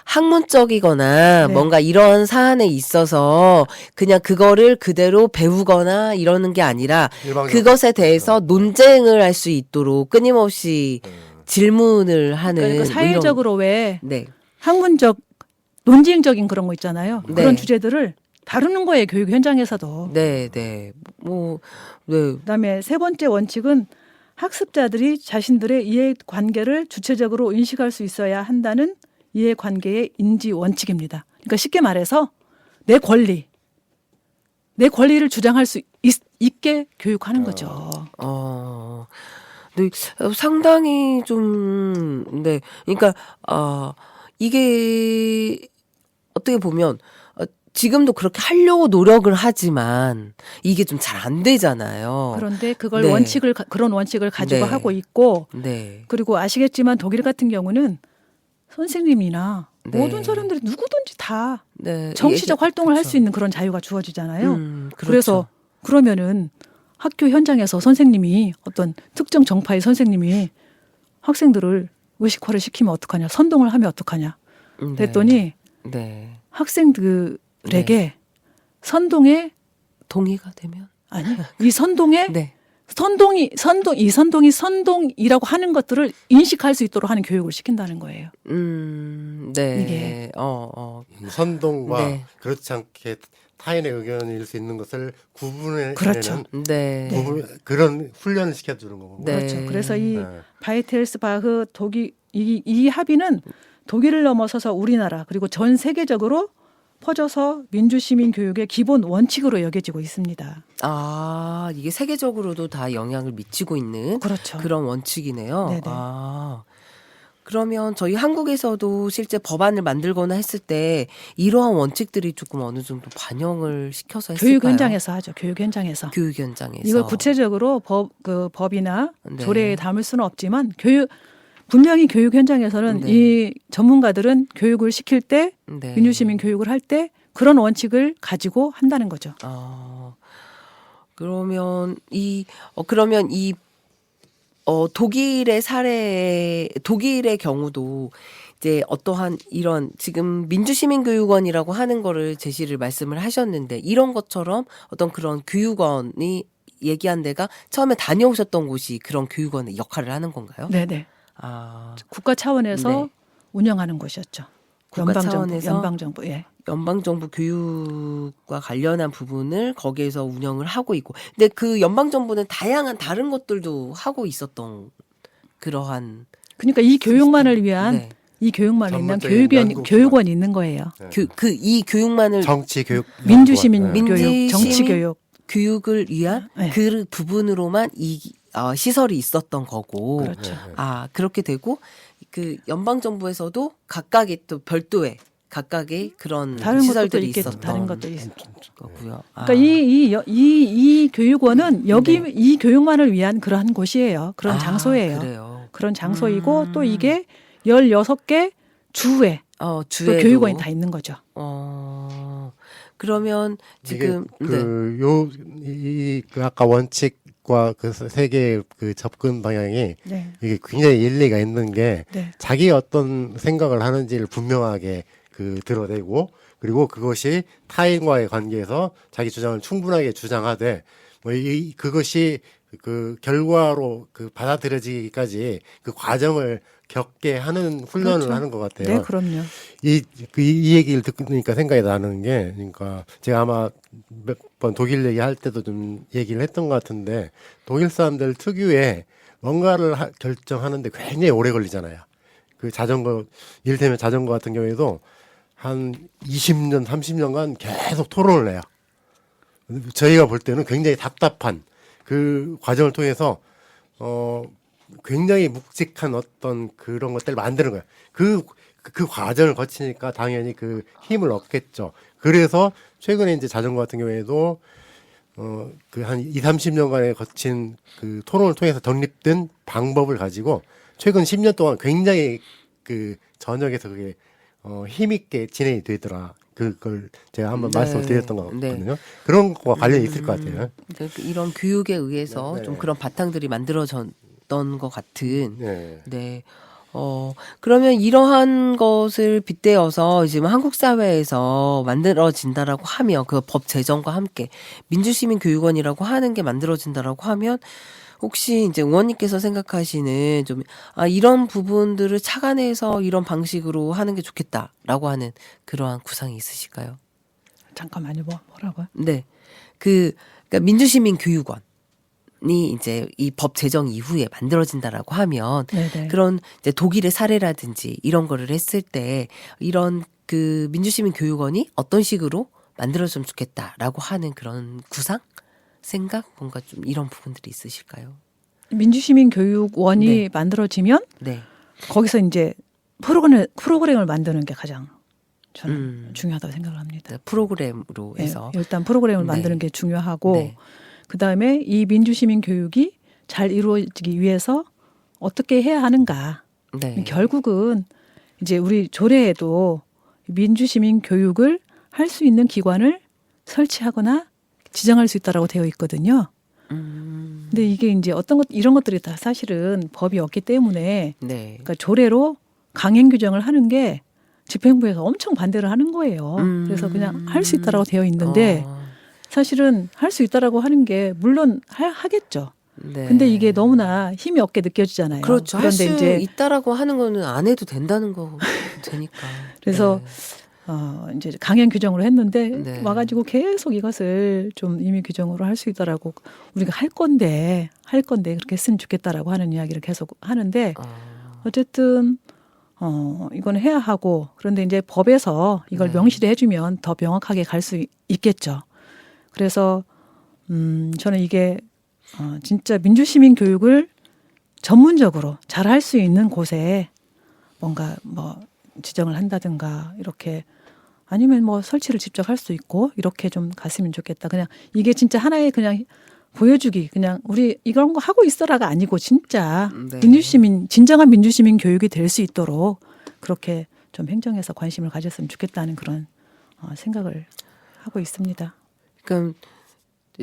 학문적이거나 네. 뭔가 이런 사안에 있어서 그냥 그거를 그대로 배우거나 이러는 게 아니라 일방적으로. 그것에 대해서 논쟁을 할 수 있도록 끊임없이 질문을 하는 그러니까 뭐 사회적으로 왜 이런, 네. 학문적 논쟁적인 그런 거 있잖아요. 네. 그런 주제들을 다루는 거예요. 교육 현장에서도. 네, 네. 뭐 네. 그다음에 세 번째 원칙은 학습자들이 자신들의 이해관계를 주체적으로 인식할 수 있어야 한다는 이해관계의 인지 원칙입니다. 그러니까 쉽게 말해서 내 권리를 주장할 수 있게 교육하는 거죠. 네, 상당히 좀, 네. 그러니까, 이게, 어떻게 보면, 지금도 그렇게 하려고 노력을 하지만, 이게 좀 잘 안 되잖아요. 그런데 그걸 네. 그런 원칙을 가지고 네. 하고 있고, 네. 그리고 아시겠지만 독일 같은 경우는 선생님이나 네. 모든 사람들이 누구든지 다 네. 정치적 활동을 할 그렇죠. 수 있는 그런 자유가 주어지잖아요. 그렇죠. 그래서 그러면은 학교 현장에서 선생님이 어떤 특정 정파의 선생님이 학생들을 의식화를 시키면 어떡하냐, 선동을 하면 어떡하냐. 그랬더니 네. 학생들에게 선동에 동의가 되면? 아니 이 선동에 네. 선동이라고 하는 것들을 인식할 수 있도록 하는 교육을 시킨다는 거예요. 네. 이게. 선동과 네. 그렇지 않게 타인의 의견일 수 있는 것을 구분해내는 그렇죠. 네. 그런 훈련을 시켜주는 거고. 네. 그렇죠. 그래서 이 네. 바이텔스바흐 이 합의는 독일을 넘어서서 우리나라 그리고 전 세계적으로 퍼져서 민주시민 교육의 기본 원칙으로 여겨지고 있습니다. 아, 이게 세계적으로도 다 영향을 미치고 있는 그렇죠. 그런 원칙이네요. 네네. 아. 그러면 저희 한국에서도 실제 법안을 만들거나 했을 때 이러한 원칙들이 조금 어느 정도 반영을 시켜서 했을까요? 교육 현장에서 하죠. 교육 현장에서. 교육 현장에서. 이걸 구체적으로 법이나 네. 조례에 담을 수는 없지만 분명히 교육 현장에서는 네. 이 전문가들은 교육을 시킬 때 네. 민주시민 교육을 할 때 그런 원칙을 가지고 한다는 거죠. 그러면 독일의 경우도 이제 어떠한 이런 지금 민주시민교육원이라고 하는 거를 제시를 말씀을 하셨는데 이런 것처럼 어떤 그런 교육원이 얘기한 데가 처음에 다녀오셨던 곳이 그런 교육원의 역할을 하는 건가요? 네네. 아, 국가 차원에서 네. 운영하는 곳이었죠. 국가 차원에서 연방정부. 예. 연방정부 교육과 관련한 부분을 거기에서 운영을 하고 있고, 근데 그 연방정부는 다양한 다른 것들도 하고 있었던 그러한 그러니까 이 교육만을 위한 네. 이 교육만을 위한 전문적인 연구기관. 교육원이 있는 거예요. 이 교육만을 정치 교육 민주시민 네. 교육, 정치 교육. 교육을 위한 네. 그 부분으로만 시설이 있었던 거고, 그렇죠. 그렇게 되고 그 연방 정부에서도 각각의 또 별도의 각각의 그런 다른 것도 시설들이 있겠죠. 있었던 다른 것도 있어. 거고요. 그러니까 이 교육원은 여기 네. 이 교육만을 위한 그러한 곳이에요. 그런 장소예요. 그래요. 그런 장소이고 또 이게 16개 주에 또 주에도 교육원이 다 있는 거죠. 그러면 지금 그 아까 원칙과 그 세계의 그 접근 방향이 네. 이게 굉장히 일리가 있는 게 네. 자기가 어떤 생각을 하는지를 분명하게 드러내고 그리고 그것이 타인과의 관계에서 자기 주장을 충분하게 주장하되 그것이 그 결과로 받아들여지기까지 그 과정을 겪게 하는 훈련을 그렇죠. 하는 것 같아요. 네, 그럼요. 이 얘기를 듣니까 생각이 나는 게, 그러니까 제가 아마 몇 번 독일 얘기할 때도 좀 얘기를 했던 것 같은데, 독일 사람들 특유의 뭔가를 결정하는데 굉장히 오래 걸리잖아요. 그 자전거, 이를테면 자전거 같은 경우에도 한 20년, 30년간 계속 토론을 해요. 저희가 볼 때는 굉장히 답답한 그 과정을 통해서, 굉장히 묵직한 어떤 그런 것들을 만드는 거예요. 그 과정을 거치니까 당연히 그 힘을 얻겠죠. 그래서 최근에 이제 자전거 같은 경우에도 그 한 30년간에 거친 그 토론을 통해서 정립된 방법을 가지고 최근 10년 동안 굉장히 그 전역에서 그게 힘있게 진행이 되더라. 그걸 제가 한번 네. 말씀을 드렸던 것 같거든요. 그런 거와 관련이 있을 것 같아요. 이런 교육에 의해서 네. 좀 그런 바탕들이 만들어졌던 것 같은. 네. 네. 그러면 이러한 것을 빗대어서 지금 한국 사회에서 만들어진다라고 하면 그 법 제정과 함께 민주시민교육원이라고 하는 게 만들어진다라고 하면 혹시 이제 의원님께서 생각하시는 좀 이런 부분들을 착안해서 이런 방식으로 하는 게 좋겠다라고 하는 그러한 구상이 있으실까요? 잠깐만요. 뭐라고요? 네. 그러니까 민주시민교육원. 이 이제 이 법 제정 이후에 만들어진다라고 하면 네네. 그런 이제 독일의 사례라든지 이런 거를 했을 때 이런 그 민주시민 교육원이 어떤 식으로 만들어졌으면 좋겠다라고 하는 그런 구상, 생각, 뭔가 좀 이런 부분들이 있으실까요? 민주시민 교육원이 네. 만들어지면 네. 거기서 이제 프로그램을 만드는 게 가장 저는 음. 중요하다고 생각을 합니다. 프로그램으로 네, 해서 일단 프로그램을 네. 만드는 게 중요하고 네. 그다음에 이 민주시민 교육이 잘 이루어지기 위해서 어떻게 해야 하는가. 네. 결국은 이제 우리 조례에도 민주시민 교육을 할 수 있는 기관을 설치하거나 지정할 수 있다라고 되어 있거든요. 근데 이게 이제 이런 것들이 다 사실은 법이 없기 때문에 네. 그러니까 조례로 강행 규정을 하는 게 집행부에서 엄청 반대를 하는 거예요. 그래서 그냥 할 수 있다라고 되어 있는데 사실은 할 수 있다라고 하는 게 물론 하겠죠. 네. 근데 이게 너무나 힘이 없게 느껴지잖아요. 그렇죠. 할 수 그런데 이제 있다라고 하는 거는 안 해도 된다는 거 되니까. 그래서 네. 이제 강행 규정으로 했는데 네. 와가지고 계속 이것을 좀 임의 규정으로 할 수 있다라고 우리가 할 건데 그렇게 했으면 좋겠다라고 하는 이야기를 계속 하는데 어쨌든 이건 해야 하고 그런데 이제 법에서 이걸 네. 명시를 해주면 더 명확하게 갈 수 있겠죠. 그래서 저는 이게 진짜 민주시민 교육을 전문적으로 잘 할 수 있는 곳에 뭔가 뭐 지정을 한다든가 이렇게 아니면 뭐 설치를 직접 할 수 있고 이렇게 좀 갔으면 좋겠다. 그냥 이게 진짜 하나의 그냥 보여주기 그냥 우리 이런 거 하고 있어라가 아니고 진짜 네. 진정한 민주시민 교육이 될 수 있도록 그렇게 좀 행정에서 관심을 가졌으면 좋겠다는 그런 생각을 하고 있습니다. 그러니까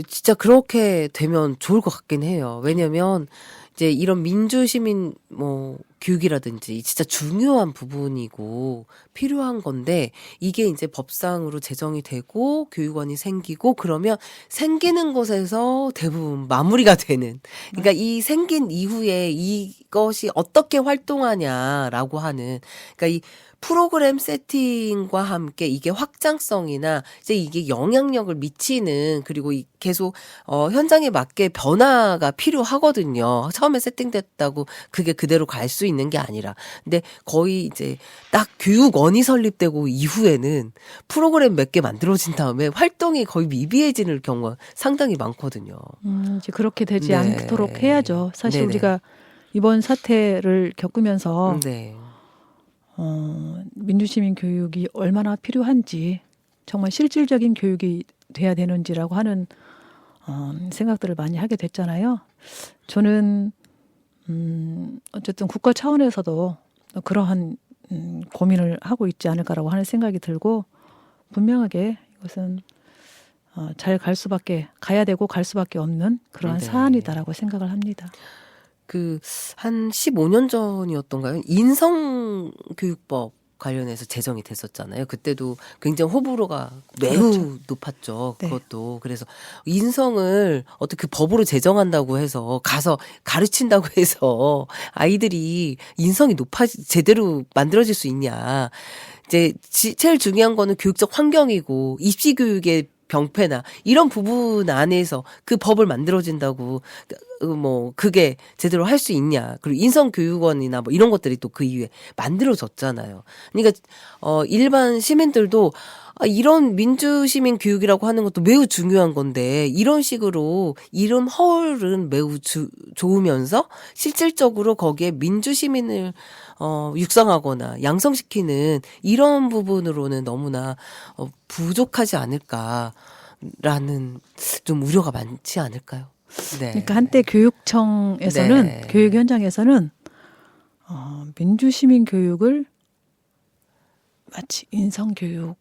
진짜 그렇게 되면 좋을 것 같긴 해요. 왜냐면 이제 이런 민주시민 뭐 교육이라든지 진짜 중요한 부분이고 필요한 건데 이게 이제 법상으로 제정이 되고 교육원이 생기고 그러면 생기는 곳에서 대부분 마무리가 되는 그러니까 이 생긴 이후에 이것이 어떻게 활동하냐라고 하는 그러니까 이 프로그램 세팅과 함께 이게 확장성이나 이제 이게 영향력을 미치는 그리고 계속 현장에 맞게 변화가 필요하거든요. 처음에 세팅됐다고 그게 그대로 갈 수 있는 게 아니라. 근데 거의 이제 딱 교육원이 설립되고 이후에는 프로그램 몇 개 만들어진 다음에 활동이 거의 미비해지는 경우가 상당히 많거든요. 이제 그렇게 되지 네. 않도록 해야죠. 사실 네네. 우리가 이번 사태를 겪으면서 네. 민주시민 교육이 얼마나 필요한지 정말 실질적인 교육이 돼야 되는지라고 하는 생각들을 많이 하게 됐잖아요. 저는 어쨌든 국가 차원에서도 그러한 고민을 하고 있지 않을까라고 하는 생각이 들고 분명하게 이것은 잘 가야 되고 갈 수밖에 없는 그러한 네. 사안이다라고 생각을 합니다. 한 15년 전이었던가요? 인성교육법 관련해서 제정이 됐었잖아요. 그때도 굉장히 호불호가 매우 그렇죠. 높았죠. 네. 그것도. 그래서 인성을 어떻게 그 법으로 제정한다고 해서 가서 가르친다고 해서 아이들이 인성이 제대로 만들어질 수 있냐. 이제 제일 중요한 거는 교육적 환경이고 입시 교육의 병폐나 이런 부분 안에서 그 법을 만들어진다고 뭐 그게 제대로 할 수 있냐. 그리고 인성교육원이나 뭐 이런 것들이 또 그 이후에 만들어졌잖아요. 그러니까 일반 시민들도 이런 민주시민 교육이라고 하는 것도 매우 중요한 건데 이런 식으로 이름 허울은 매우 좋으면서 실질적으로 거기에 민주시민을 육성하거나 양성시키는 이런 부분으로는 너무나 부족하지 않을까라는 좀 우려가 많지 않을까요? 네. 그러니까 한때 교육청에서는 네. 교육 현장에서는 민주시민 교육을 마치 인성 교육인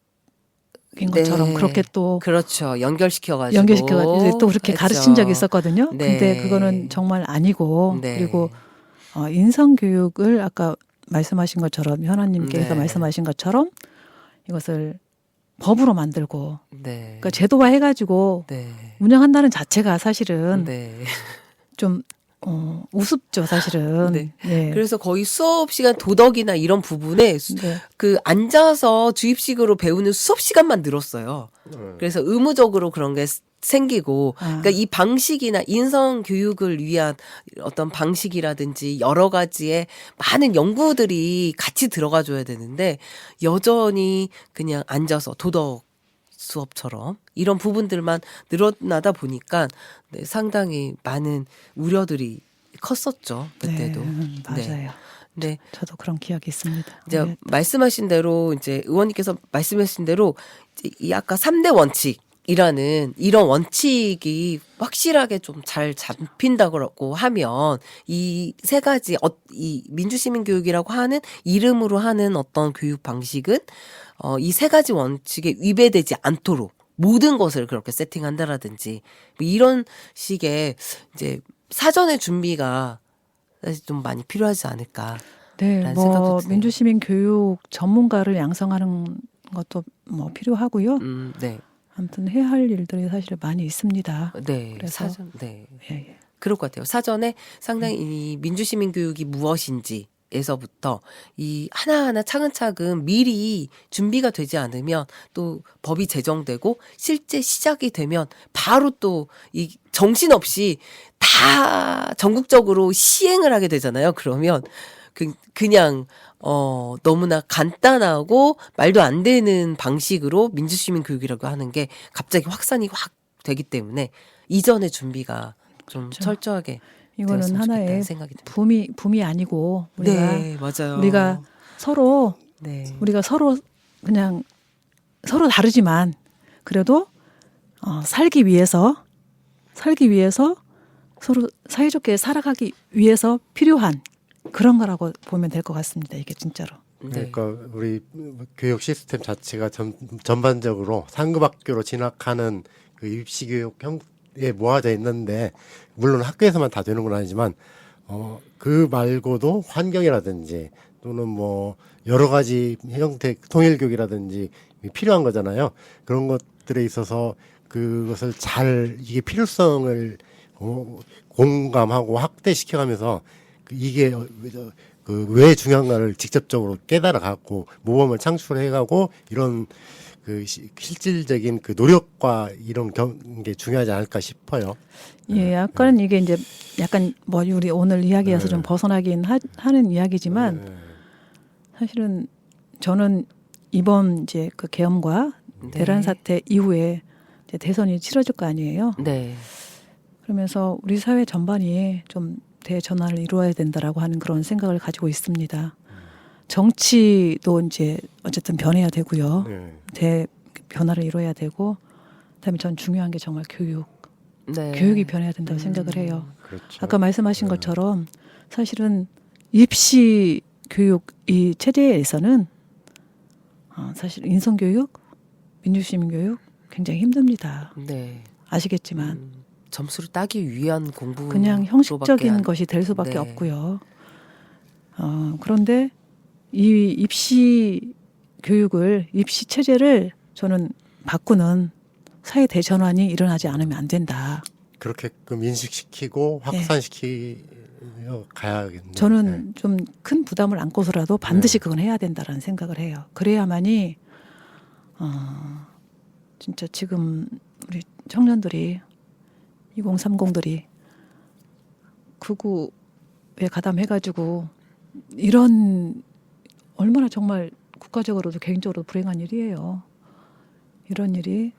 것처럼 네. 그렇게 또 그렇죠. 연결시켜가지고 또 그렇게 했죠. 가르친 적이 있었거든요. 네. 근데 그거는 정말 아니고 네. 그리고 인성 교육을 아까 말씀하신 것처럼 현아님께서 네. 말씀하신 것처럼 이것을 법으로 만들고 네. 그러니까 제도화 해가지고 네. 운영한다는 자체가 사실은 네. 좀 우습죠, 사실은. 네. 네. 그래서 거의 수업 시간 도덕이나 이런 부분에 네. 그 앉아서 주입식으로 배우는 수업 시간만 늘었어요. 그래서 의무적으로 그런 게 생기고, 그러니까 이 방식이나 인성 교육을 위한 어떤 방식이라든지 여러 가지의 많은 연구들이 같이 들어가줘야 되는데 여전히 그냥 앉아서 도덕 수업처럼 이런 부분들만 늘어나다 보니까 네, 상당히 많은 우려들이 컸었죠. 그때도. 네, 맞아요. 네. 저도 그런 기억이 있습니다. 이제 네. 말씀하신 대로 이제 의원님께서 말씀하신 대로 이제 이 아까 3대 원칙이라는 이런 원칙이 확실하게 좀 잘 잡힌다고 하면 이 세 가지 이 민주시민 교육이라고 하는 이름으로 하는 어떤 교육 방식은 이 세 가지 원칙에 위배되지 않도록 모든 것을 그렇게 세팅한다라든지 뭐 이런 식의 이제 사전의 준비가 사실 좀 많이 필요하지 않을까. 네, 라는 생각도 뭐 드네요. 민주시민 교육 전문가를 양성하는 것도 뭐 필요하고요. 네. 아무튼 해야 할 일들이 사실 많이 있습니다. 네. 그래서 사전, 네. 예, 예. 그럴 것 같아요. 사전에 상당히 이 민주시민 교육이 무엇인지 에서부터 이 하나하나 차근차근 미리 준비가 되지 않으면 또 법이 제정되고 실제 시작이 되면 바로 또 이 정신없이 다 전국적으로 시행을 하게 되잖아요. 그러면 그냥 너무나 간단하고 말도 안 되는 방식으로 민주시민 교육이라고 하는 게 갑자기 확산이 확 되기 때문에 이전의 준비가 좀 그렇죠. 철저하게 이거는 되었으면 하나의 좋겠다는 생각이 듭니다. 붐이 아니고 우리가 네, 맞아요. 우리가 서로 네. 그냥 서로 다르지만 그래도 살기 위해서 서로 사이좋게 살아가기 위해서 필요한 그런 거라고 보면 될 것 같습니다. 이게 진짜로. 네. 그러니까 우리 교육 시스템 자체가 전반적으로 상급학교로 진학하는 그 입시 교육에 모아져 있는데 물론 학교에서만 다 되는 건 아니지만 그 말고도 환경이라든지 또는 뭐 여러 가지 형태 통일 교육이라든지 필요한 거잖아요. 그런 것들에 있어서 그것을 잘 이게 필요성을 공감하고 확대시켜가면서 이게 그 왜 중요한가를 직접적으로 깨달아 갖고 모범을 창출해가고 이런 그 실질적인 그 노력과 이런 게 중요하지 않을까 싶어요. 예, 약간 이게 이제 약간 뭐 우리 오늘 이야기에서 좀 벗어나긴 하는 이야기지만 사실은 저는 이번 이제 그 계엄과 대란 사태 이후에 이제 대선이 치러질 거 아니에요. 네. 그러면서 우리 사회 전반이 좀 대전환을 이루어야 된다라고 하는 그런 생각을 가지고 있습니다. 정치도 이제 어쨌든 변해야 되고요. 네. 변화를 이루어야 되고, 그다음에 전 중요한 게 정말 교육. 네. 교육이 변해야 된다고 생각을 해요. 그렇죠. 아까 말씀하신 것처럼 사실은 입시 교육 이 체제에서는 사실 인성 교육, 민주시민 교육 굉장히 힘듭니다. 네. 아시겠지만 점수를 따기 위한 공부 그냥 형식적인 것이 될 수밖에 네. 없고요. 그런데 이 입시 교육을 입시 체제를 저는 바꾸는 사회 대전환이 일어나지 않으면 안 된다. 그렇게끔 인식시키고 확산시키려 가야겠네요. 저는 좀 큰 부담을 안고서라도 반드시 그건 해야 된다라는 생각을 해요. 그래야만이 진짜 지금 우리 청년들이 2030들이 극우에 가담해가지고 이런 얼마나 정말 국가적으로도 개인적으로도 불행한 일이에요. 이런 일이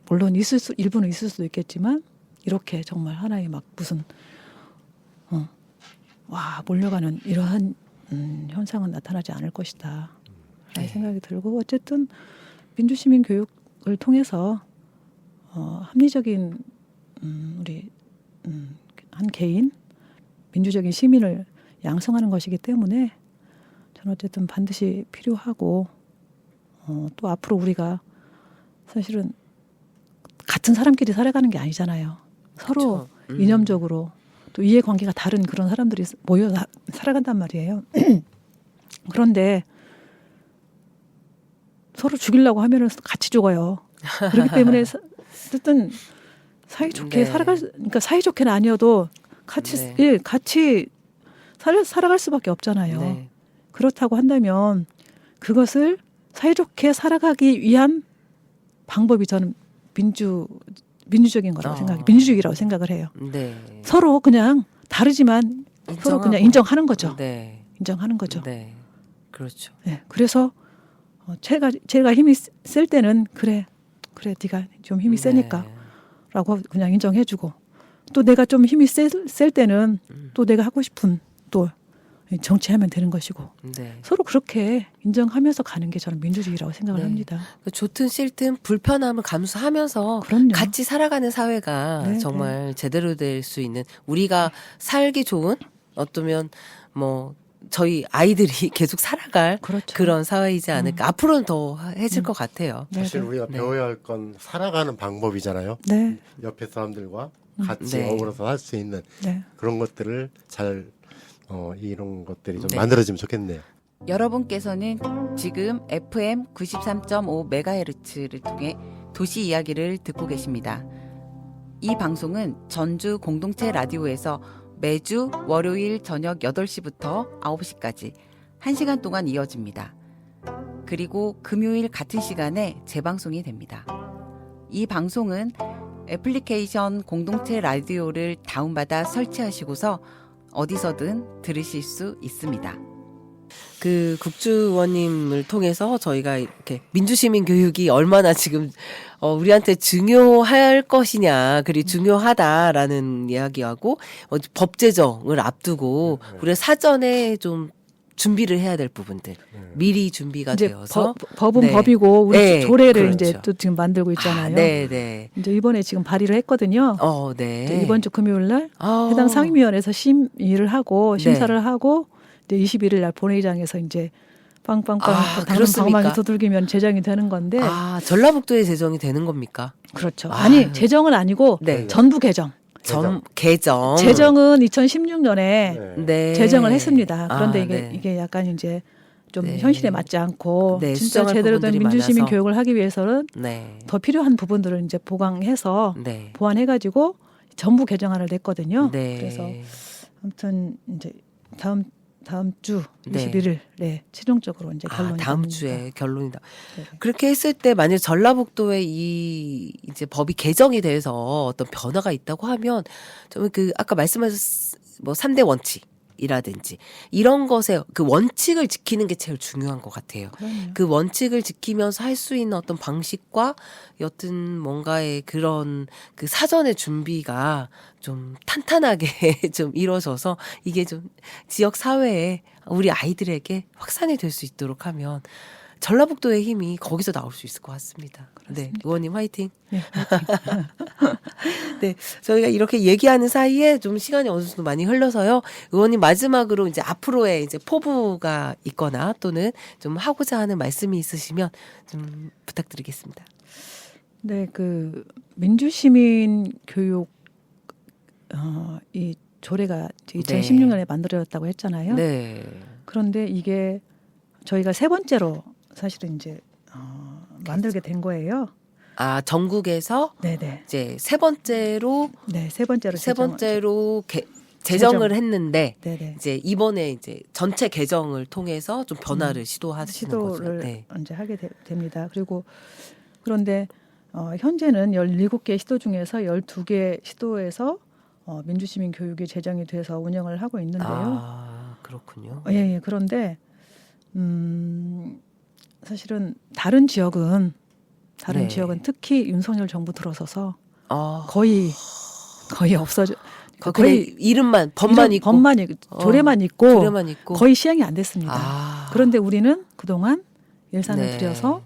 물론 일부는 있을 수도 있겠지만 이렇게 정말 하나의 막 무슨 몰려가는 이러한 현상은 나타나지 않을 것이다 라는 생각이 들고 어쨌든 민주시민 교육을 통해서 합리적인 우리 한 개인 민주적인 시민을 양성하는 것이기 때문에 저는 어쨌든 반드시 필요하고 또 앞으로 우리가 사실은 같은 사람끼리 살아가는 게 아니잖아요. 서로 이념적으로 또 이해관계가 다른 그런 사람들이 모여 살아간단 말이에요. 그런데 서로 죽이려고 하면은 같이 죽어요. 그렇기 때문에 어쨌든 사이좋게 그러니까 사이좋게는 아니어도 같이 살아갈 수밖에 없잖아요. 네. 그렇다고 한다면 그것을 사이좋게 살아가기 위한 방법이 저는 민주적인 거라고 생각해요. 민주주의라고 생각을 해요. 네. 서로 그냥 다르지만 서로 그냥 인정하는 거죠. 네. 인정하는 거죠. 네. 그렇죠. 네. 그래서 제가 힘이 셀 때는 그래 네가 좀 힘이 세니까 라고 그냥 인정해주고 또 내가 좀 힘이 셀 때는 또 내가 하고 싶은 또 정치하면 되는 것이고 네. 서로 그렇게 인정하면서 가는 게 저는 민주주의라고 생각을 네. 합니다. 좋든 싫든 불편함을 감수하면서 그럼요. 같이 살아가는 사회가 네, 정말 제대로 될 수 있는 우리가 살기 좋은 어쩌면 뭐 저희 아이들이 계속 살아갈 그렇죠. 그런 사회이지 않을까. 앞으로는 더 해질 것 같아요. 사실 네. 우리가 배워야 할 건 살아가는 방법이잖아요. 네. 옆에 사람들과 같이 네. 어우러서 할 수 있는 네. 그런 것들을 잘 이런 것들이 좀 네. 만들어지면 좋겠네요. 여러분께서는 지금 FM 93.5MHz를 통해 도시 이야기를 듣고 계십니다. 이 방송은 전주 공동체 라디오에서 매주 월요일 저녁 8시부터 9시까지 1시간 동안 이어집니다. 그리고 금요일 같은 시간에 재방송이 됩니다. 이 방송은 애플리케이션 공동체 라디오를 다운받아 설치하시고서 어디서든 들으실 수 있습니다. 그 국주원님을 통해서 저희가 이렇게 민주시민 교육이 얼마나 지금 우리한테 중요할 것이냐, 그리고 중요하다라는 이야기하고 법 제정을 앞두고 우리가 사전에 좀 준비를 해야 될 부분들 미리 준비가 이제 되어서 법은 네. 법이고 우리 네, 조례를 그렇죠. 이제 또 지금 만들고 있잖아요. 네, 네. 이제 이번에 지금 발의를 했거든요. 네. 이제 이번 주 금요일 날 아. 해당 상임위원회에서 심의를 하고 심사를 네. 하고 이제 21일 날 본회의장에서 이제 빵빵빵 다른 그렇습니까? 방망이 두들기면 제정이 되는 건데 전라북도에 제정이 되는 겁니까? 그렇죠. 아유. 아니 제정은 아니고 네. 전부 개정. 개정. 제정은 2016년에 네. 제정을 했습니다. 그런데 네. 이게 약간 이제 좀 네. 현실에 맞지 않고 네, 진짜 수정할 제대로 된 부분들이 민주시민 많아서. 교육을 하기 위해서는 네. 더 필요한 부분들을 이제 보강해서 네. 보완해가지고 전부 개정안을 냈거든요. 네. 그래서 아무튼 이제 다음 주 네. 21일 최종적으로 이제 결론이 다음 납니다. 주에 결론이다. 네. 그렇게 했을 때 만약 전라북도에 이제 법이 개정이 돼서 어떤 변화가 있다고 하면 좀 그 아까 말씀하셨 뭐 3대 원칙이라든지 이런 것에 그 원칙을 지키는 게 제일 중요한 것 같아요. 그럼요. 그 원칙을 지키면서 할 수 있는 어떤 방식과 여튼 뭔가의 그런 그 사전의 준비가 좀 탄탄하게 좀 이루어져서 이게 좀 지역 사회에 우리 아이들에게 확산이 될 수 있도록 하면 전라북도의 힘이 거기서 나올 수 있을 것 같습니다. 네, 의원님 화이팅. 네. 네, 저희가 이렇게 얘기하는 사이에 좀 시간이 어느 정도 많이 흘러서요. 의원님 마지막으로 이제 앞으로의 이제 포부가 있거나 또는 좀 하고자 하는 말씀이 있으시면 좀 부탁드리겠습니다. 네, 그 민주시민 교육 이 조례가 2016년에 만들어졌다고 했잖아요. 네. 그런데 이게 저희가 세 번째로 사실은 이제 만들게 된 거예요. 전국에서 네네. 이제 세 번째로 네, 세 번째로 제정을 했는데 네네. 이제 이번에 이제 전체 개정을 통해서 좀 변화를 시도하시는 거죠. 시도를 네. 이제 하게 됩니다. 그리고 그런데 현재는 17개 시도 중에서 12개 시도에서 민주시민 교육이 제정이 돼서 운영을 하고 있는데요. 그렇군요. 예. 그런데 사실은 다른 지역은 네. 특히 윤석열 정부 들어서서 아, 거의 없어져. 거의 이름만 법만 있고 법만 있고 조례만 있고 조례만 있고 거의 시행이 안 됐습니다. 그런데 우리는 그동안 예산을 네. 들여서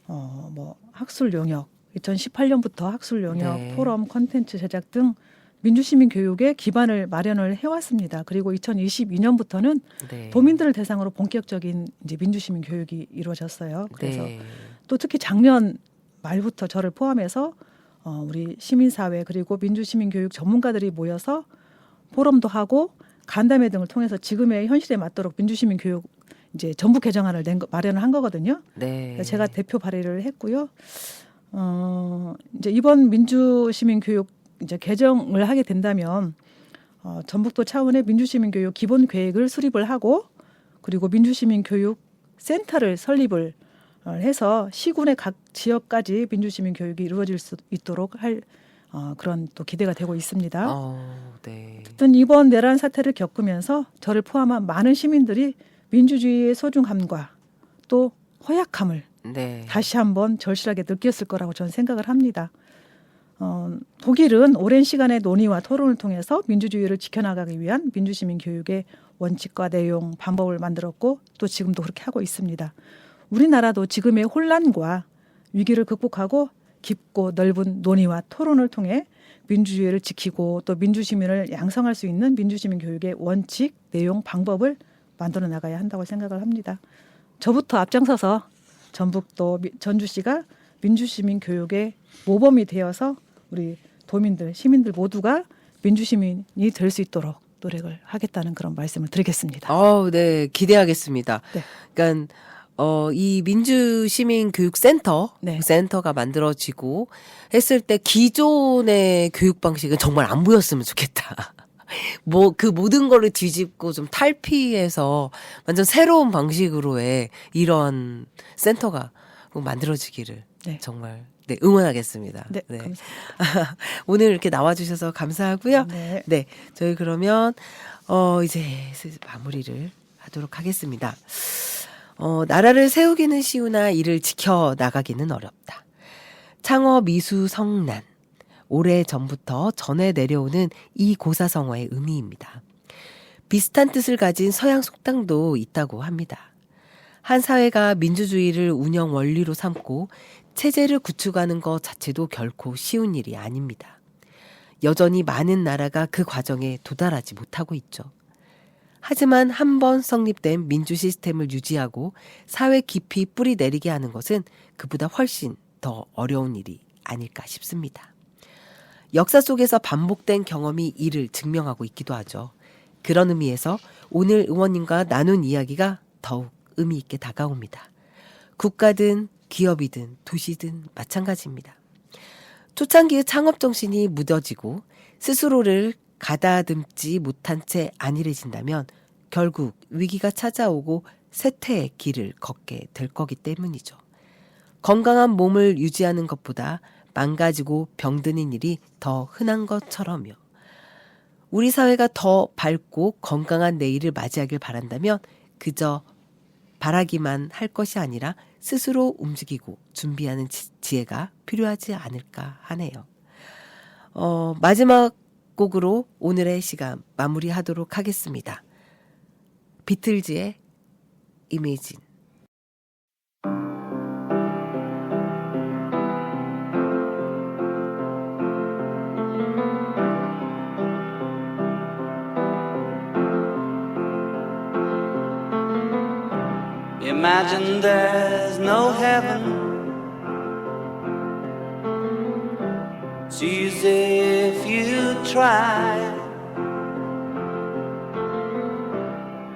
뭐 학술 용역 2018년부터 학술 용역 네. 포럼 콘텐츠 제작 등 민주시민 교육의 기반을 마련을 해왔습니다. 그리고 2022년부터는 네. 도민들을 대상으로 본격적인 이제 민주시민 교육이 이루어졌어요. 그래서 네. 또 특히 작년 말부터 저를 포함해서 우리 시민사회 그리고 민주시민 교육 전문가들이 모여서 포럼도 하고 간담회 등을 통해서 지금의 현실에 맞도록 민주시민 교육 이제 전부 개정안을 마련을 한 거거든요. 네. 그래서 제가 대표 발의를 했고요. 이제 이번 민주시민 교육 이제 개정을 하게 된다면 전북도 차원의 민주시민 교육 기본 계획을 수립을 하고 그리고 민주시민 교육 센터를 설립을 해서 시군의 각 지역까지 민주시민 교육이 이루어질 수 있도록 할 그런 또 기대가 되고 있습니다. 네. 어떤 이번 내란 사태를 겪으면서 저를 포함한 많은 시민들이 민주주의의 소중함과 또 허약함을 네. 다시 한번 절실하게 느꼈을 거라고 저는 생각을 합니다. 독일은 오랜 시간의 논의와 토론을 통해서 민주주의를 지켜나가기 위한 민주시민 교육의 원칙과 내용, 방법을 만들었고 또 지금도 그렇게 하고 있습니다. 우리나라도 지금의 혼란과 위기를 극복하고 깊고 넓은 논의와 토론을 통해 민주주의를 지키고 또 민주시민을 양성할 수 있는 민주시민 교육의 원칙, 내용, 방법을 만들어 나가야 한다고 생각을 합니다. 저부터 앞장서서 전북도 전주시가 민주시민 교육의 모범이 되어서 우리 도민들, 시민들 모두가 민주시민이 될 수 있도록 노력을 하겠다는 그런 말씀을 드리겠습니다. 네, 기대하겠습니다. 네. 그러니까 이 민주시민교육센터 네. 센터가 만들어지고 했을 때 기존의 교육 방식은 정말 안 보였으면 좋겠다. 뭐 그 모든 거를 뒤집고 좀 탈피해서 완전 새로운 방식으로의 이런 센터가 만들어지기를 네. 정말 네, 응원하겠습니다. 네, 네. 감사합니다. 오늘 이렇게 나와주셔서 감사하고요. 네. 네, 저희 그러면 이제 슬슬 마무리를 하도록 하겠습니다. 나라를 세우기는 쉬우나 이를 지켜 나가기는 어렵다. 창어 미수 성난. 오래 전부터 전해 내려오는 이 고사성어의 의미입니다. 비슷한 뜻을 가진 서양 속담도 있다고 합니다. 한 사회가 민주주의를 운영 원리로 삼고 체제를 구축하는 것 자체도 결코 쉬운 일이 아닙니다. 여전히 많은 나라가 그 과정에 도달하지 못하고 있죠. 하지만 한 번 성립된 민주 시스템을 유지하고 사회 깊이 뿌리 내리게 하는 것은 그보다 훨씬 더 어려운 일이 아닐까 싶습니다. 역사 속에서 반복된 경험이 이를 증명하고 있기도 하죠. 그런 의미에서 오늘 의원님과 나눈 이야기가 더욱 의미 있게 다가옵니다. 국가든 기업이든 도시든 마찬가지입니다. 초창기의 창업 정신이 무뎌지고 스스로를 가다듬지 못한 채 안일해진다면 결국 위기가 찾아오고 쇠퇴의 길을 걷게 될 거기 때문이죠. 건강한 몸을 유지하는 것보다 망가지고 병드는 일이 더 흔한 것처럼요. 우리 사회가 더 밝고 건강한 내일을 맞이하길 바란다면 그저 바라기만 할 것이 아니라 스스로 움직이고 준비하는 지혜가 필요하지 않을까 하네요. 마지막 곡으로 오늘의 시간 마무리하도록 하겠습니다. 비틀즈의 Imagine. Imagine there's no heaven. It's easy if you try.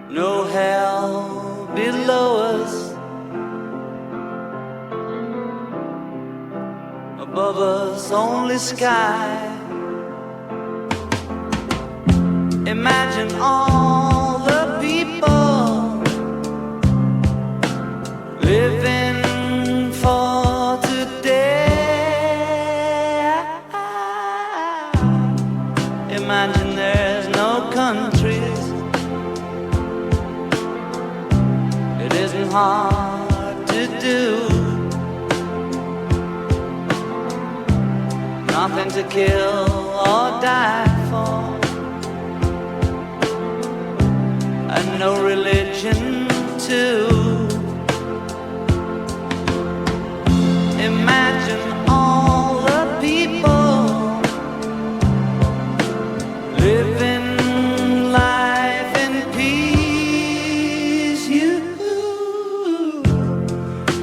No hell below us. Above us only sky. Imagine all the people living for today. Imagine there's no countries. It isn't hard to do. Nothing to kill or die for. And no religion too. Imagine all the people living life in peace.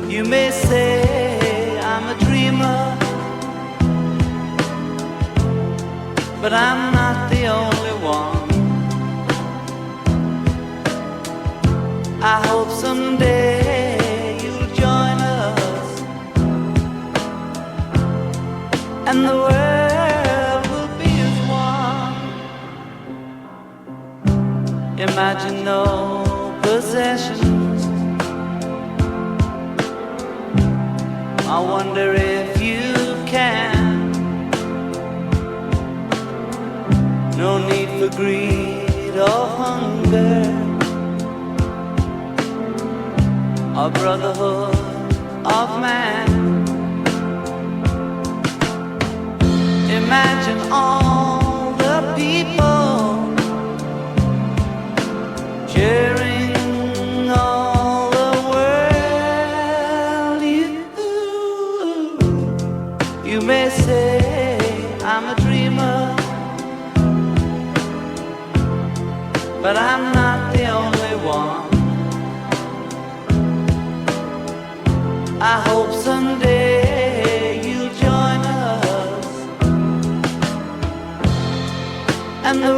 You may say I'm a dreamer, but I'm not the only one. I hope someday you'll join us, and the world will be as one. Imagine no possessions. I wonder if you can. No need for greed or hunger, a brotherhood of man. Imagine all the people sharing all the world. You may say I'm a dreamer, but I'm not the only one. I hope someday you'll join us, and the